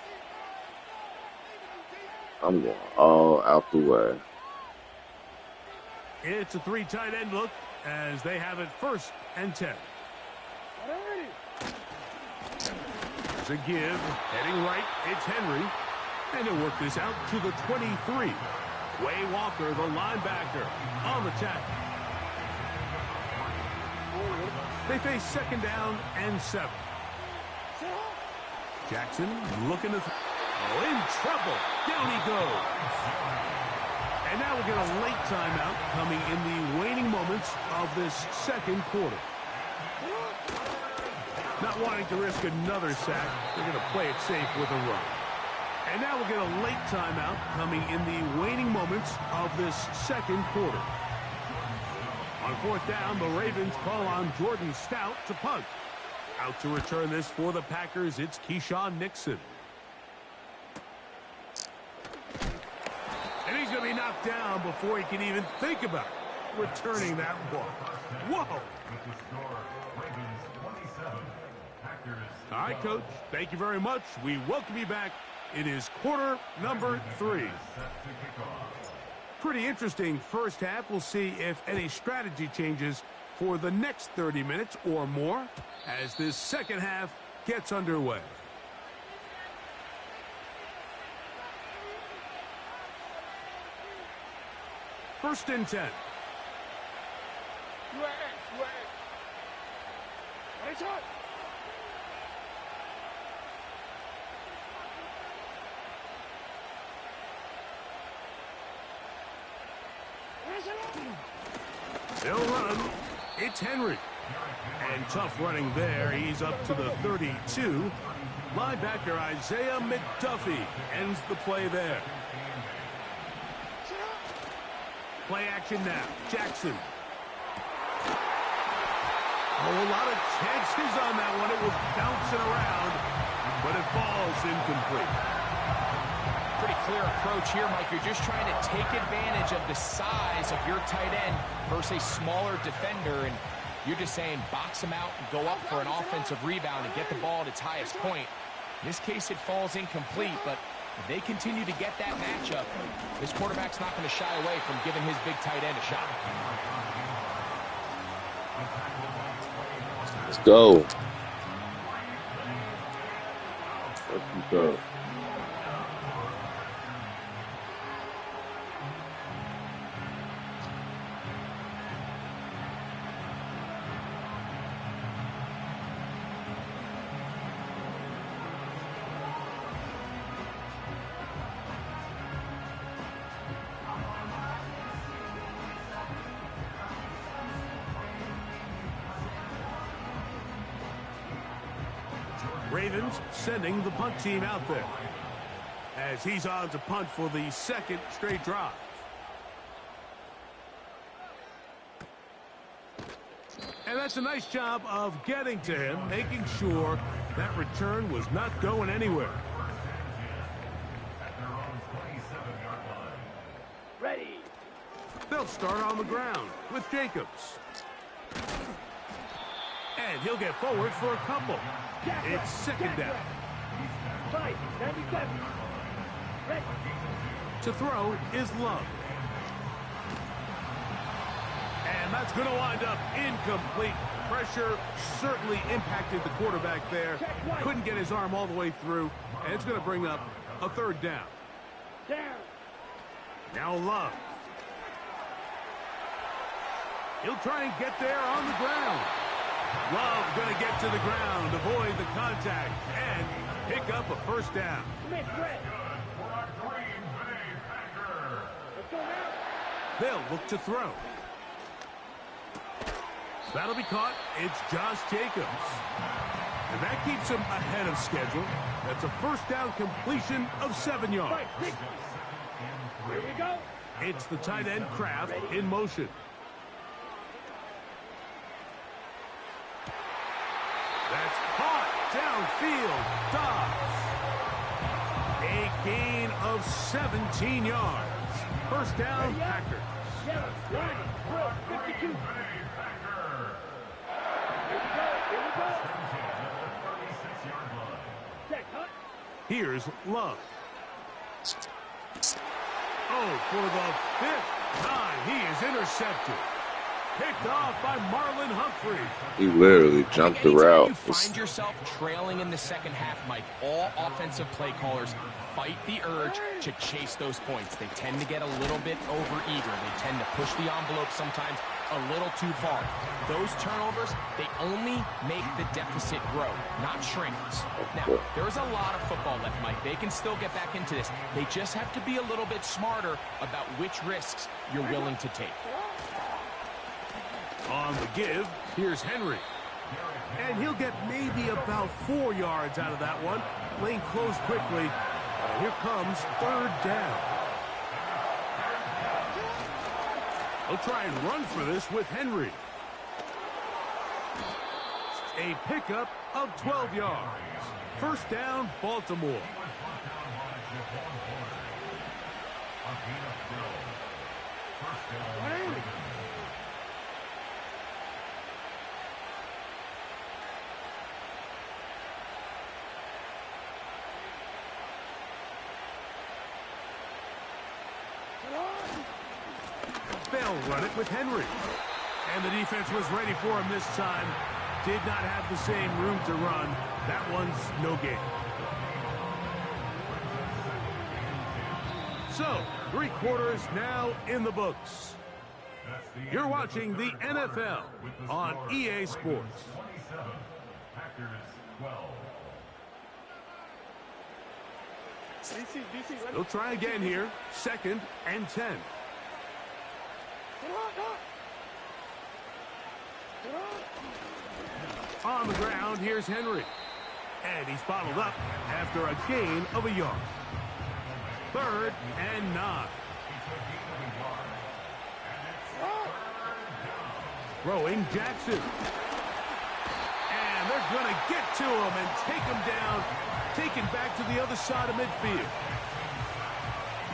I'm going all out the way. It's a 3 tight end look as they have it 1st and 10. It's a give. Heading right, it's Henry. And he'll work this out to the 23. Way Walker, the linebacker, on the tackle. They face 2nd down and 7. Jackson looking to... in trouble. Down he goes. And now we'll get a late timeout coming in the waning moments of this 2nd quarter. Not wanting to risk another sack, they're going to play it safe with a run. And now we'll get a late timeout coming in the waning moments of this 2nd quarter. On 4th down, the Ravens call on Jordan Stout to punt. Out to return this for the Packers, it's Keyshawn Nixon. And he's going to be knocked down before he can even think about returning that ball. Whoa! All right, Coach, thank you very much. We welcome you back. It is quarter number 3. Pretty interesting first half. We'll see if any strategy changes for the next 30 minutes or more as this second half gets underway. First and 10. They'll run. It's Henry. And tough running there. He's up to the 32. Linebacker Isaiah McDuffie ends the play there. Play action now. Jackson. Oh, a lot of chances on that one. It was bouncing around, but it falls incomplete. Pretty clear approach here, Mike. You're just trying to take advantage of the size of your tight end versus a smaller defender, and you're just saying box him out and go up for an offensive rebound and get the ball at its highest point. In this case, it falls incomplete, but if they continue to get that matchup, this quarterback's not going to shy away from giving his big tight end a shot. Let's go. Let's go. Ravens sending the punt team out there as he's on to punt for the second straight drive. And That's a nice job of getting to him, making sure that return was not going anywhere. Ready. They'll start on the ground with Jacobs. And he'll get forward for a couple. It's second down. 5-97. Ready. To throw is Love. And that's going to wind up incomplete. Pressure certainly impacted the quarterback there. Couldn't get his arm all the way through. And it's going to bring up a third down. Down. Now Love. He'll try and get there on the ground. Love going to get to the ground, avoid the contact, and pick up a first down. Smith, red. Let's go now. They'll look to throw. That'll be caught. It's Josh Jacobs. And that keeps him ahead of schedule. That's a first down completion of 7 yards. 5-6. Here we go. It's the tight end Kraft in motion. That's caught downfield. Dobbs. A gain of 17 yards. First down, Packers. Yellow, line, drill, 52. Here we go. Check, huh? Here's Love. Oh, for the 5th time, he is intercepted. Picked off by Marlon Humphrey. He literally jumped the route. You find yourself trailing in the second half, Mike. All offensive play callers fight the urge to chase those points. They tend to get a little bit overeager. They tend to push the envelope sometimes a little too far. Those turnovers, they only make the deficit grow, not shrink. Now, there's a lot of football left, Mike. They can still get back into this. They just have to be a little bit smarter about which risks you're willing to take. On the give, here's Henry. And he'll get maybe about 4 yards out of that one. Lane closed quickly. And here comes third down. They'll try and run for this with Henry. A pickup of 12 yards. First down, Baltimore. They'll run it with Henry. And the defense was ready for him this time. Did not have the same room to run. That one's no gain. So, 3 quarters now in the books. You're watching the NFL on EA Sports. They'll try again here. 2nd and 10. On the ground, here's Henry. And he's bottled up after a gain of a yard. 3rd and 9. Throwing Jackson. And they're going to get to him and take him down. Taken back to the other side of midfield.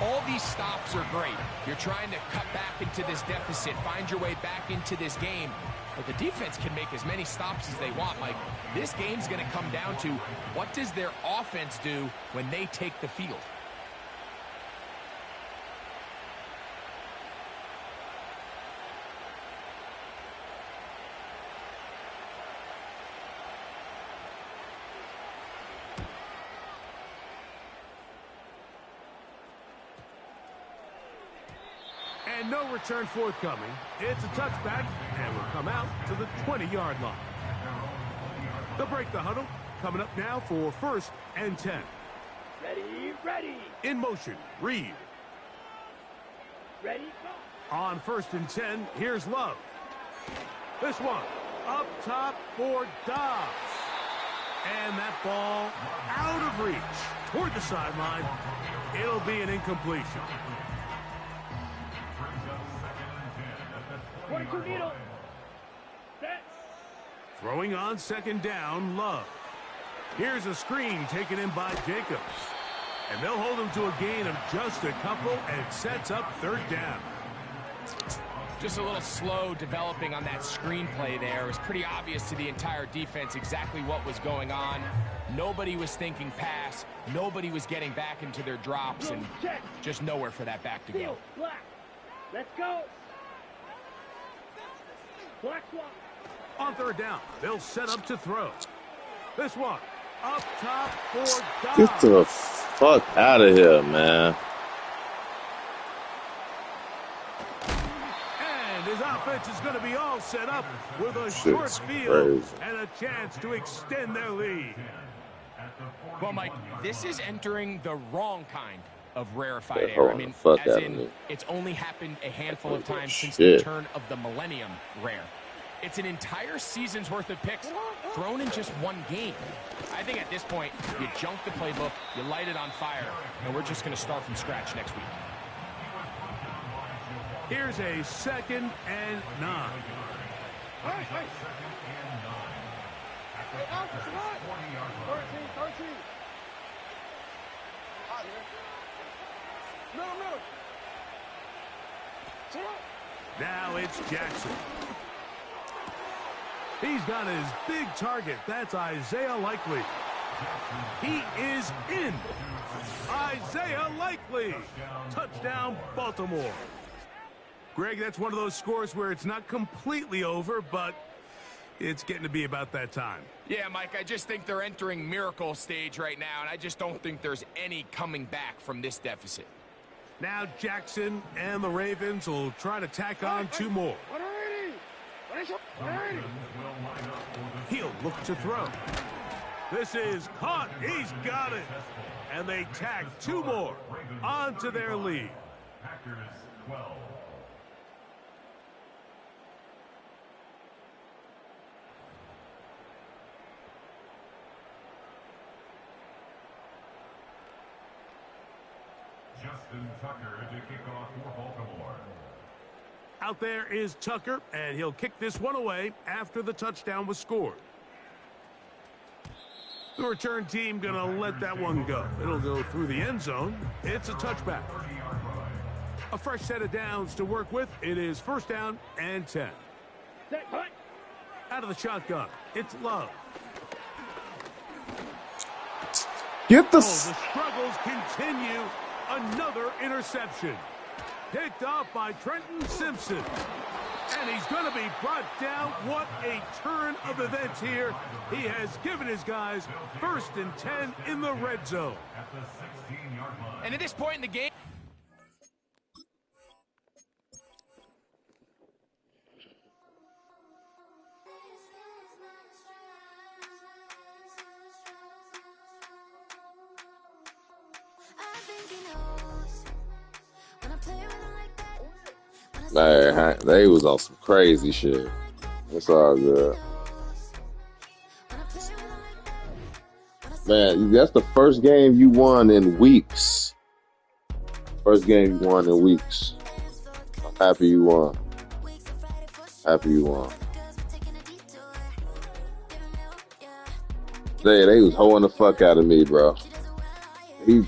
All these stops are great. You're trying to cut back into this deficit, find your way back into this game. But the defense can make as many stops as they want, Mike. This game's going to come down to what does their offense do when they take the field. And no return forthcoming. It's a touchback, and will come out to the 20-yard line. They'll break the huddle. Coming up now for 1st and 10. Ready. In motion, Reed. Ready, go. On 1st and 10, here's Love. This one, up top for Dobbs. And that ball out of reach toward the sideline. It'll be an incompletion. 22 needle. Set. Throwing on second down, Love. Here's a screen taken in by Jacobs. And they'll hold him to a gain of just a couple, and it sets up third down. Just a little slow developing on that screenplay there. It was pretty obvious to the entire defense exactly what was going on. Nobody was thinking pass. Nobody was getting back into their drops, and just nowhere for that back to go. Black. Let's go. Black swap. On third down, they'll set up to throw. This one, up top for Dobbs. Get the fuck out of here, man. And his offense is going to be all set up with a short Shit's field crazy. and a chance to extend their lead. Well, Mike, this is entering the wrong kind of rarefied Yeah, air. I hold mean, the fuck as out of in, me. it's only happened a handful of times since Shit. the turn of the millennium rare. It's an entire season's worth of picks thrown in just one game. I think at this point, you junk the playbook, you light it on fire, and we're just going to start from scratch next week. Here's a 2nd and 9. Hey. 13. Middle. Now it's Jackson. He's got his big target. That's Isaiah Likely. He is in. Isaiah Likely. Touchdown, Baltimore. Greg, that's one of those scores where it's not completely over, but it's getting to be about that time. Yeah, Mike, I just think they're entering miracle stage right now, and I just don't think there's any coming back from this deficit. Now Jackson and the Ravens will try to tack on 2 more. He'll look to throw. This is caught. He's got it. And they tack 2 more onto their lead. Justin Tucker to kick off for Baltimore. Out there is Tucker, and he'll kick this one away after the touchdown was scored. The return team going to let that one go. It'll go through the end zone. It's a touchback. A fresh set of downs to work with. It is 1st down and 10. Out of the shotgun, it's Love. Get the... The struggles continue. Another interception. Picked off by Trenton Simpson. And he's going to be brought down. What a turn of events here. He has given his guys 1st and 10 in the red zone. At the 16-yard line. And at this point in the game, Man, they was on some crazy shit. It's all good. Man, that's the first game you won in weeks. First game you won in weeks. I'm happy you won. Happy you won. They was hoeing the fuck out of me, bro.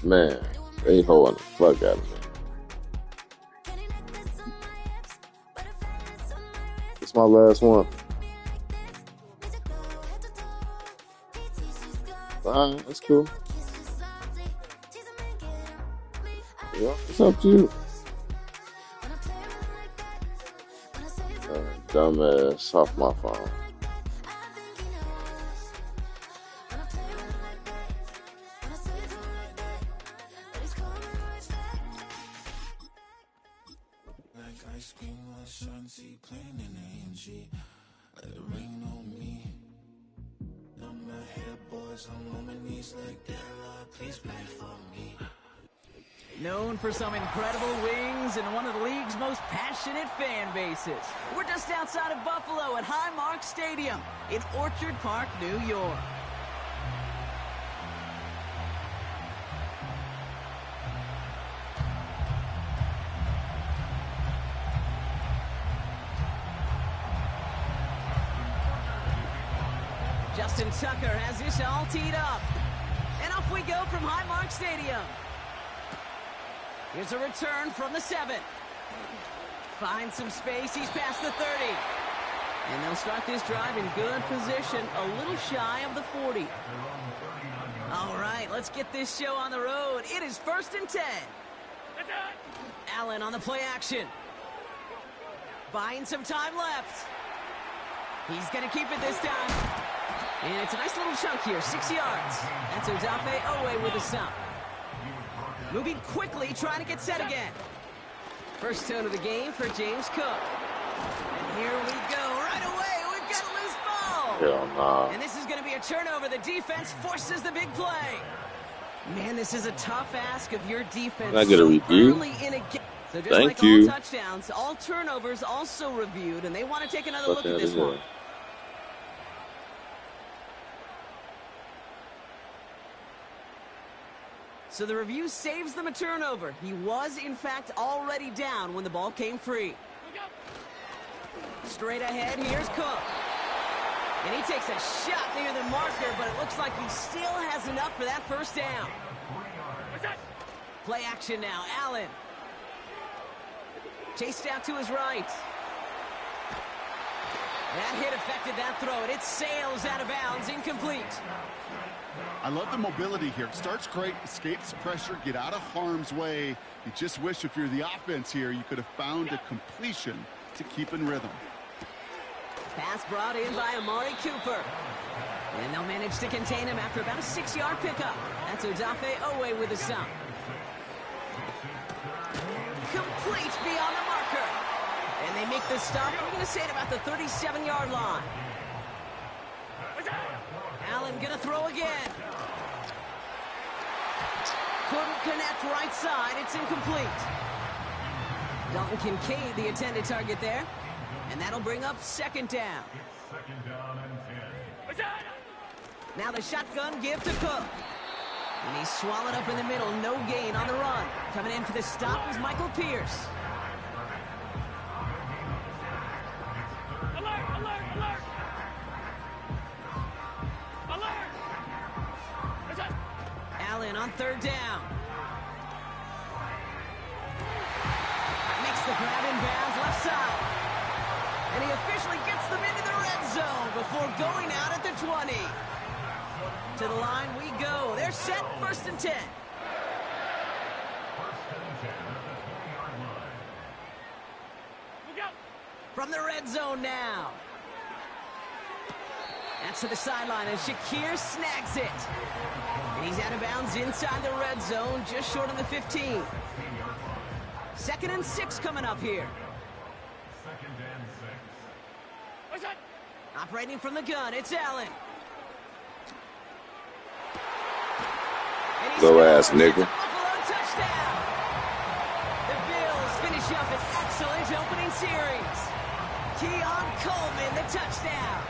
Man, they hoeing the fuck out of me. It's my last one. Alright, that's cool. Yeah, it's up to you. Dumbass off my phone. Known for some incredible wings and one of the league's most passionate fan bases. We're just outside of Buffalo at Highmark Stadium in Orchard Park, New York. Justin Tucker has this all teed up. And off we go from Highmark Stadium. Here's a return from the 7. Finds some space. He's past the 30. And they'll start this drive in good position, a little shy of the 40. All right, let's get this show on the road. It is 1st and 10. Allen on the play action. Buying some time left. He's going to keep it this time. And it's a nice little chunk here, 6 yards. That's Odafe Owe with a stop. Moving quickly, trying to get set again. First tone of the game for James Cook. And here we go. Right away, we've got a loose ball. Hell nah. And this is going to be a turnover. The defense forces the big play. Man, this is a tough ask of your defense. Can I get a review? Early in a game. So just Thank like you. all touchdowns, all turnovers also reviewed, and they want to take another look at this one. So the review saves them a turnover. He was, in fact, already down when the ball came free. Straight ahead, here's Cook. And he takes a shot near the marker, but it looks like he still has enough for that first down. Play action now, Allen. Chased out to his right. That hit affected that throw, and it sails out of bounds, incomplete. I love the mobility here. Starts great, escapes pressure, get out of harm's way. You just wish if you're the offense here, you could have found a completion to keep in rhythm. Pass brought in by Amari Cooper. And they'll manage to contain him after about a 6-yard pickup. That's Odafe Owe with a stop. Complete beyond the marker. And they make the stop, we're going to say, at about the 37-yard line. Allen going to throw again. Couldn't connect right side. It's incomplete. Dalton Kincaid, the intended target there. And that'll bring up 2nd down. Now the shotgun give to Cook. And he's swallowed up in the middle. No gain on the run. Coming in for the stop is Michael Pierce. Alert, alert, alert. Alert. Allen on 3rd down. Makes the grab in bounds left side. And he officially gets them into the red zone before going out at the 20. To the line we go. They're set, 1st and 10. From the red zone now. That's to the sideline, and Shakir snags it. And he's out of bounds inside the red zone, just short of the 15. 2nd and 6 coming up here. Operating from the gun, it's Allen. Go ass nigga. Buffalo touchdown. The Bills finish up an excellent opening series. Keon Coleman, the touchdown.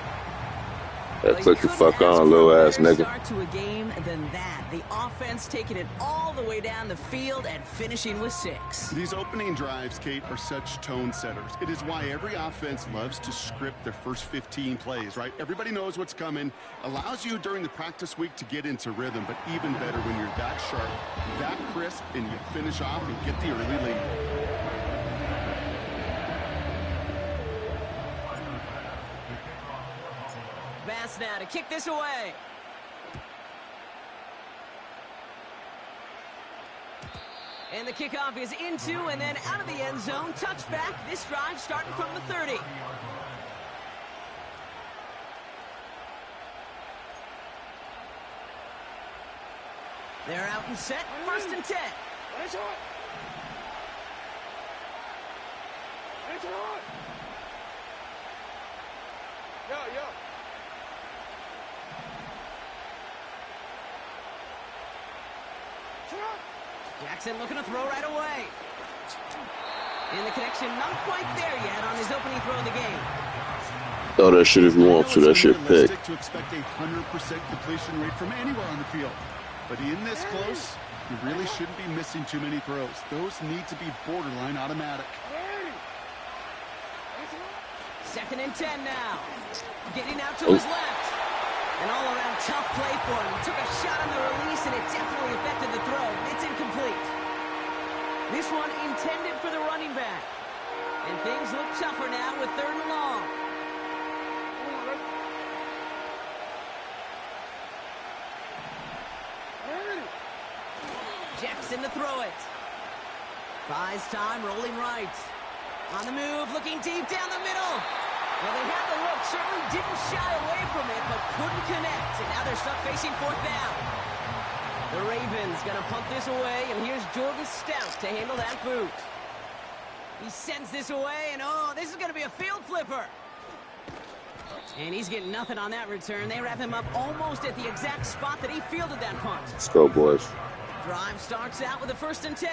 That click the fuck on, little ass nigga. Start to a game than that. The offense taking it all the way down the field and finishing with 6. These opening drives, Kate, are such tone setters. It is why every offense loves to script their first 15 plays, right? Everybody knows what's coming. Allows you during the practice week to get into rhythm, but even better when you're that sharp, that crisp, and you finish off and get the early lead. Bass now to kick this away. And the kickoff is into and then out of the end zone. Touchback. This drive starting from the 30. They're out and set. 1st and 10. Yo. Jackson looking to throw right away. And the connection not quite there yet on his opening throw of the game. Throw that shit if you want to. That shit pick. To expect a 100% completion rate from anywhere on the field. But in this close, you really shouldn't be missing too many throws. Those need to be borderline automatic. 2nd and 10 now. Getting out to his left. An all-around tough play for him. He took a shot on the release, and it definitely affected the throw. It's incomplete. This one intended for the running back. And things look tougher now with 3rd and long. Jackson to throw it. Buys time, rolling right. On the move, looking deep down the middle. Well, they had the look, certainly didn't shy away from it, but couldn't connect. And now they're stuck facing 4th down. The Ravens going to punt this away, and here's Jordan Stout to handle that boot. He sends this away, and oh, this is going to be a field flipper. And he's getting nothing on that return. They wrap him up almost at the exact spot that he fielded that punt. Let's go, boys. Drive starts out with a 1st and 10.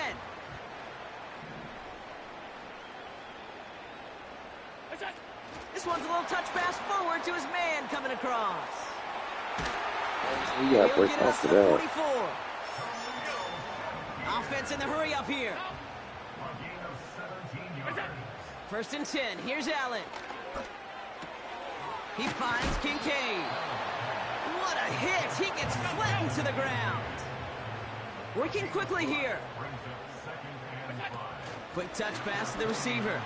This one's a little touch pass forward to his man coming across. We got to break off it out. 44. Offense in the hurry up here. 1st and 10. Here's Allen. He finds Kincaid. What a hit. He gets flattened to the ground. Working quickly here. Quick touch pass to the receiver.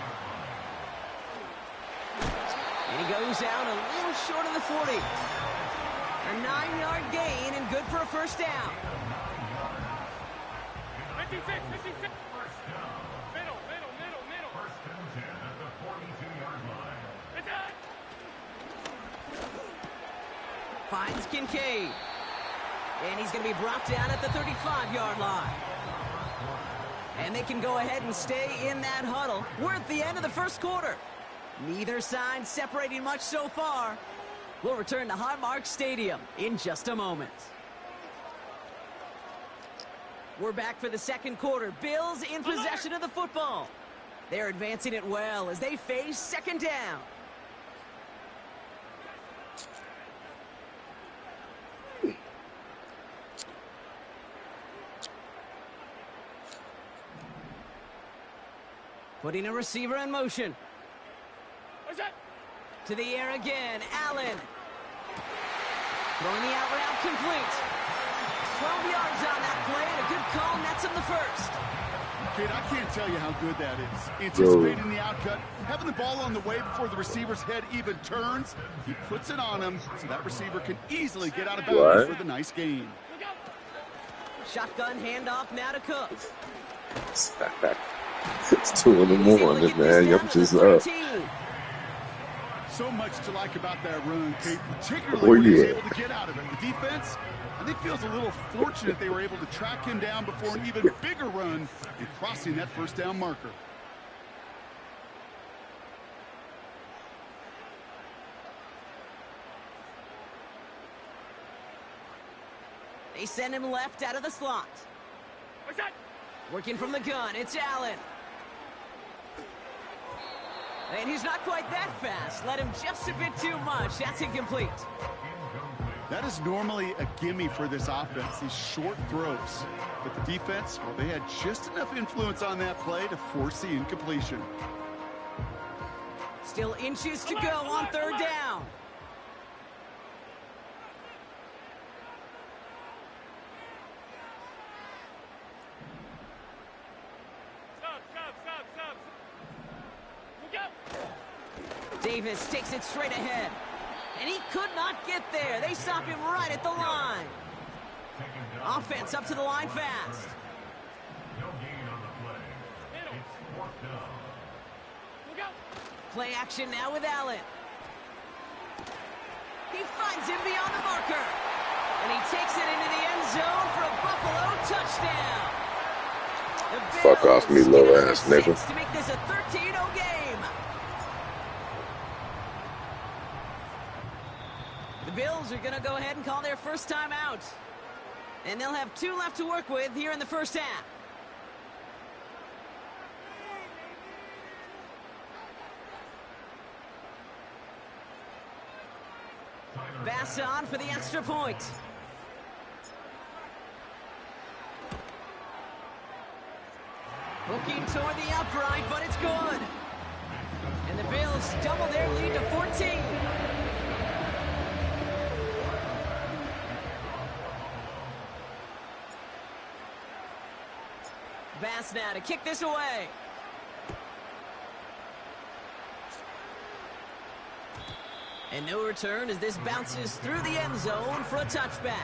And he goes out a little short of the 40. A 9-yard gain and good for a 1st down. 56. Middle. 1st and 10 at the 42-yard line. Finds Kincaid. And he's going to be brought down at the 35-yard line. And they can go ahead and stay in that huddle. We're at the end of the 1st quarter. Neither side separating much so far. We'll return to Highmark Stadium in just a moment. We're back for the 2nd quarter. Bills in possession of the football. They're advancing it well as they face 2nd down. Putting a receiver in motion. To the air again, Allen. Throwing the out route complete. 12 yards on that play, and a good call nets him the 1st. Kid, I can't tell you how good that is. Anticipating the outcut, having the ball on the way before the receiver's head even turns. He puts it on him, so that receiver can easily get out of bounds for the nice gain. Shotgun handoff now to Cook. It's 2 in the morning, man. Yup, just up. So much to like about that run, Kate, particularly when he was able to get out of it. The defense, I think, feels a little fortunate they were able to track him down before an even bigger run and crossing that 1st down marker. They send him left out of the slot. Working from the gun, it's Allen. And he's not quite that fast. Let him just a bit too much. That's incomplete. That is normally a gimme for this offense, these short throws. But the defense, well, they had just enough influence on that play to force the incompletion. Still inches to go on 3rd down. Davis takes it straight ahead. And he could not get there. They stop him right at the line. Offense up to the line fast. No gain on the play. It's 4th down. Play action now with Allen. He finds him beyond the marker. And he takes it into the end zone for a Buffalo touchdown. Fuck off me, low ass nigga. To make this a 13-0 game. The Bills are going to go ahead and call their 1st time out. And they'll have 2 left to work with here in the 1st half. Bass on for the extra point. Hooking toward the upright, but it's good. And the Bills double their lead to 14. pass now to kick this away. And no return as this bounces through the end zone for a touchback.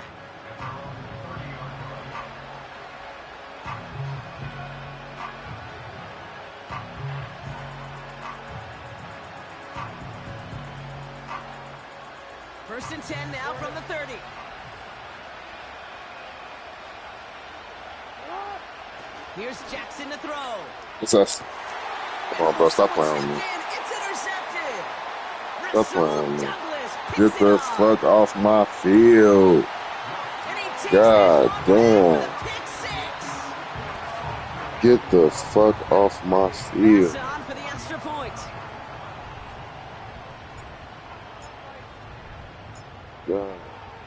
First and 10 now from the 30. Here's Jackson to throw. What's us? Come on, bro. Stop playing with me. It's intercepted. Stop playing with me. Get the fuck off my field. God damn. Get the fuck off my field. On for the extra point. God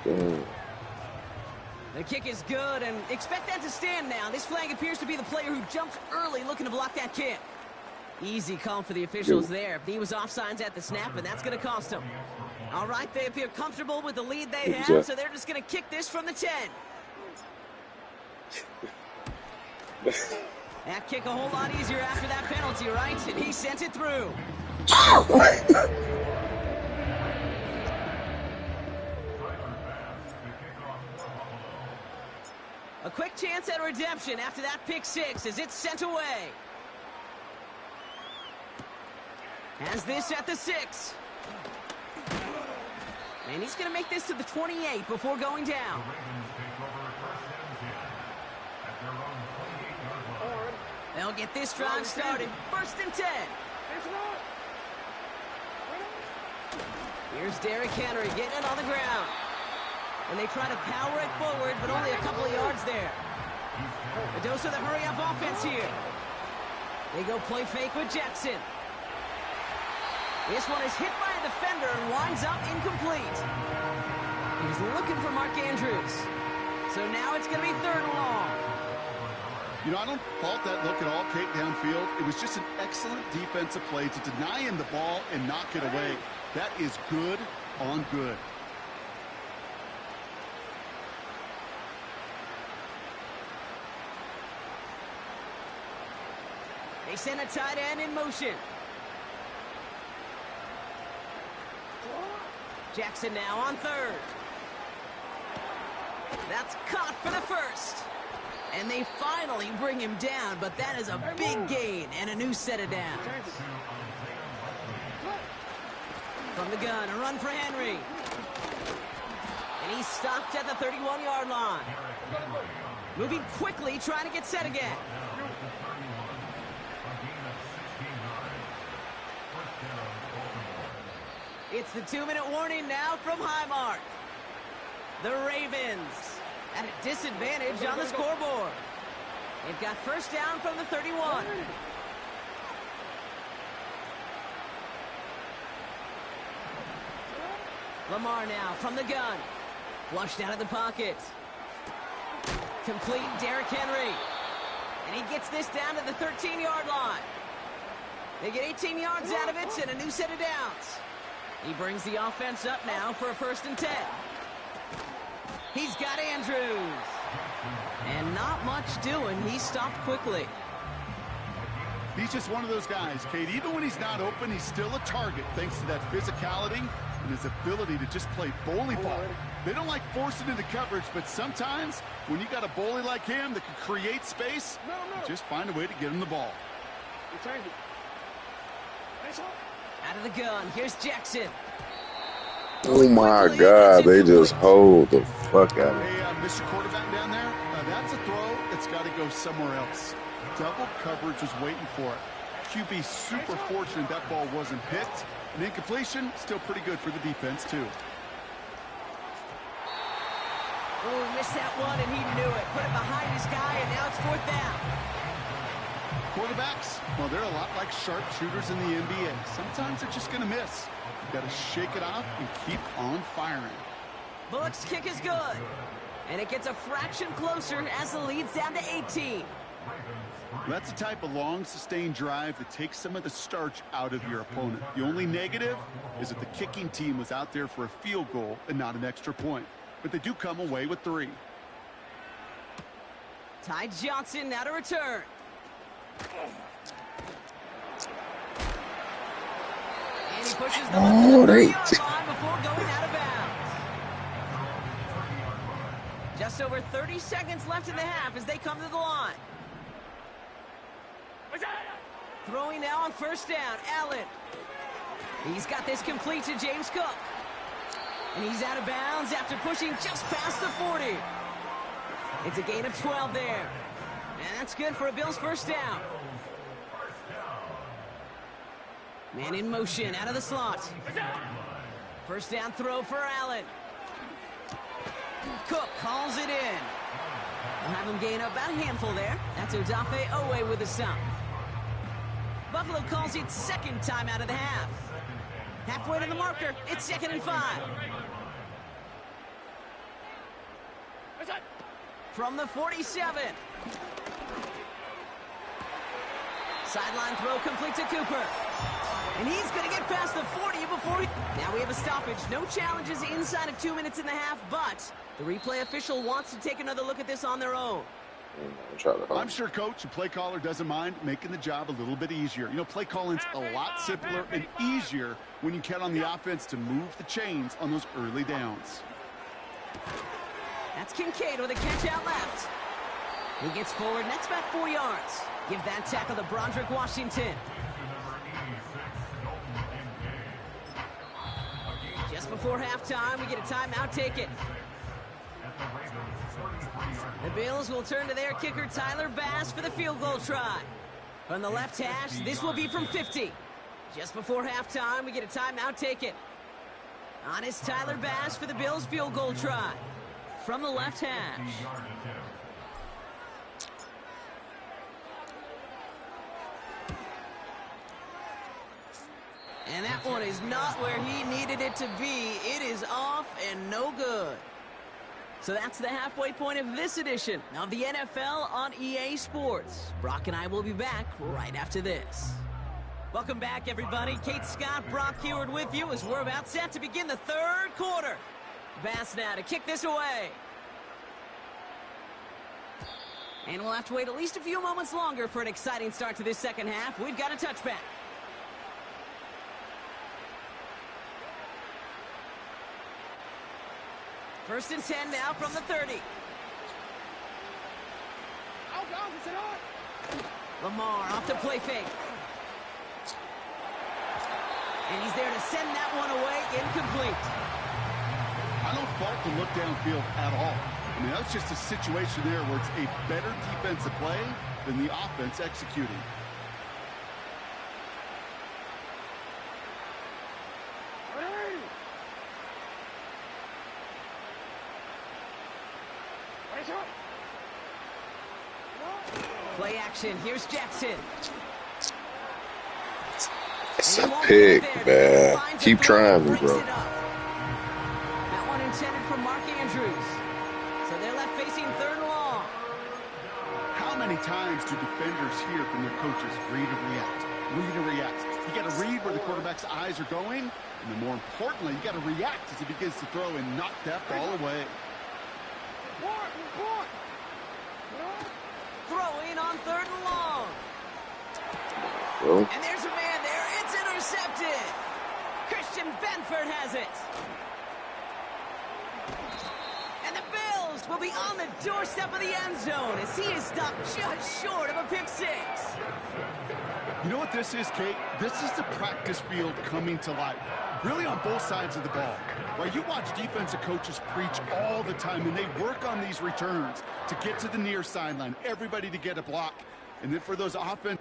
damn. The kick is good, and expect that to stand now. This flag appears to be the player who jumps early looking to block that kick. Easy call for the officials there. He was offsides at the snap, and that's going to cost him. All right, they appear comfortable with the lead they have, so they're just going to kick this from the 10. That kick a whole lot easier after that penalty, right? And he sent it through. A quick chance at redemption after that pick six as it's sent away. Has this at the 6. And he's going to make this to the 28 before going down. They'll get this drive started. First and 10. Here's Derrick Henry getting it on the ground. And they try to power it forward, but only a couple of yards there. A dose of the hurry-up offense here. They go play fake with Jackson. This one is hit by a defender and winds up incomplete. He's looking for Mark Andrews. So now it's going to be 3rd and long. You know, I don't fault that look at all, Kate, downfield. It was just an excellent defensive play to deny him the ball and knock it away. That is good on good. They send a tight end in motion. Jackson now on 3rd. That's caught for the 1st. And they finally bring him down, but that is a big gain and a new set of downs. From the gun, a run for Henry. And he's stopped at the 31-yard line. Moving quickly, trying to get set again. It's the 2-minute warning now from Highmark. The Ravens at a disadvantage on the scoreboard. They've got first down from the 31. Lamar now from the gun. Flushed out of the pocket. Complete Derrick Henry. And he gets this down to the 13-yard line. They get 18 yards out of it and a new set of downs. He brings the offense up now for a 1st and 10. He's got Andrews. And not much doing. He stopped quickly. He's just one of those guys, Kate. Even when he's not open, he's still a target thanks to that physicality and his ability to just play bully ball. They don't like forcing into coverage, but sometimes when you got a bully like him that can create space, you just find a way to get him the ball. Out of the gun, here's Jackson. Oh my God, they just hold the fuck out of it. Hey, Mr. Quarterback down there, that's a throw that's got to go somewhere else. Double coverage was waiting for it. QB super fortunate that ball wasn't picked. And incompletion, still pretty good for the defense, too. Oh, missed that one, and he knew it. Put it behind his guy, and now it's 4th down. Quarterbacks, well, they're a lot like sharpshooters in the NBA. Sometimes they're just going to miss. You've got to shake it off and keep on firing. Bullock's kick is good. And it gets a fraction closer as the lead's down to 18. That's the type of long, sustained drive that takes some of the starch out of your opponent. The only negative is that the kicking team was out there for a field goal and not an extra point. But they do come away with 3. Ty Johnson now to return. And he pushes the one to the 30-yard line before going out of bounds. Just over 30 seconds left in the half as they come to the line. Throwing now on first down, Allen. He's got this complete to James Cook. And he's out of bounds after pushing just past the 40. It's a gain of 12 there. And that's good for a Bills first down. Man in motion, out of the slot. First down throw for Allen. Cook calls it in. We'll have him gain up about a handful there. That's Odafe Owe with a stop. Buffalo calls it second time out of the half. Halfway to the marker, it's 2nd and 5. From the 47. Sideline throw complete to Cooper. And he's going to get past the 40 before he... Now we have a stoppage. No challenges inside of 2 minutes and a half, but the replay official wants to take another look at this on their own. I'm sure coach and play caller doesn't mind making the job a little bit easier. You know, play calling's a lot simpler and easier when you count on the offense to move the chains on those early downs. That's Kincaid with a catch out left. He gets forward, and that's about 4 yards. Give that tackle to Broderick Washington. Just before halftime, we get a timeout. Take it. The Bills will turn to their kicker, Tyler Bass, for the field goal try. From the left hash, this will be from 50. Just before halftime, we get a timeout. Take it. On is Tyler Bass for the Bills field goal try. From the left hash. And that one is not where he needed it to be. It is off and no good. So that's the halfway point of this edition of the NFL on EA Sports. Brock and I will be back right after this. Welcome back, everybody. Kate Scott, Brock Heward with you as we're about set to begin the third quarter. Bass now to kick this away. And we'll have to wait at least a few moments longer for an exciting start to this second half. We've got a touchback. First and 10 now from the 30. Lamar off the play fake. And he's there to send that one away, incomplete. I don't fault the look downfield at all. I mean, that's just a situation there where it's a better defensive play than the offense executing. Play action. Here's Jackson. It's a pick, man. Keep trying me, bro. That one intended for Mark Andrews. So they're left facing third and long. How many times do defenders hear from their coaches, read and react, read and react? You got to read where the quarterback's eyes are going, and then more importantly, you got to react as he begins to throw and knock that ball away. Throwing on third and long. Well, And there's a man there. It's intercepted. Christian Benford has it. And the Bills will be on the doorstep of the end zone as he is stopped just short of a pick six. You know what this is, Kate? This is the practice field coming to life. Really on both sides of the ball. Right, you watch defensive coaches preach all the time, and they work on these returns to get to the near sideline, everybody to get a block. And then for those offense.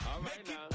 All right, now.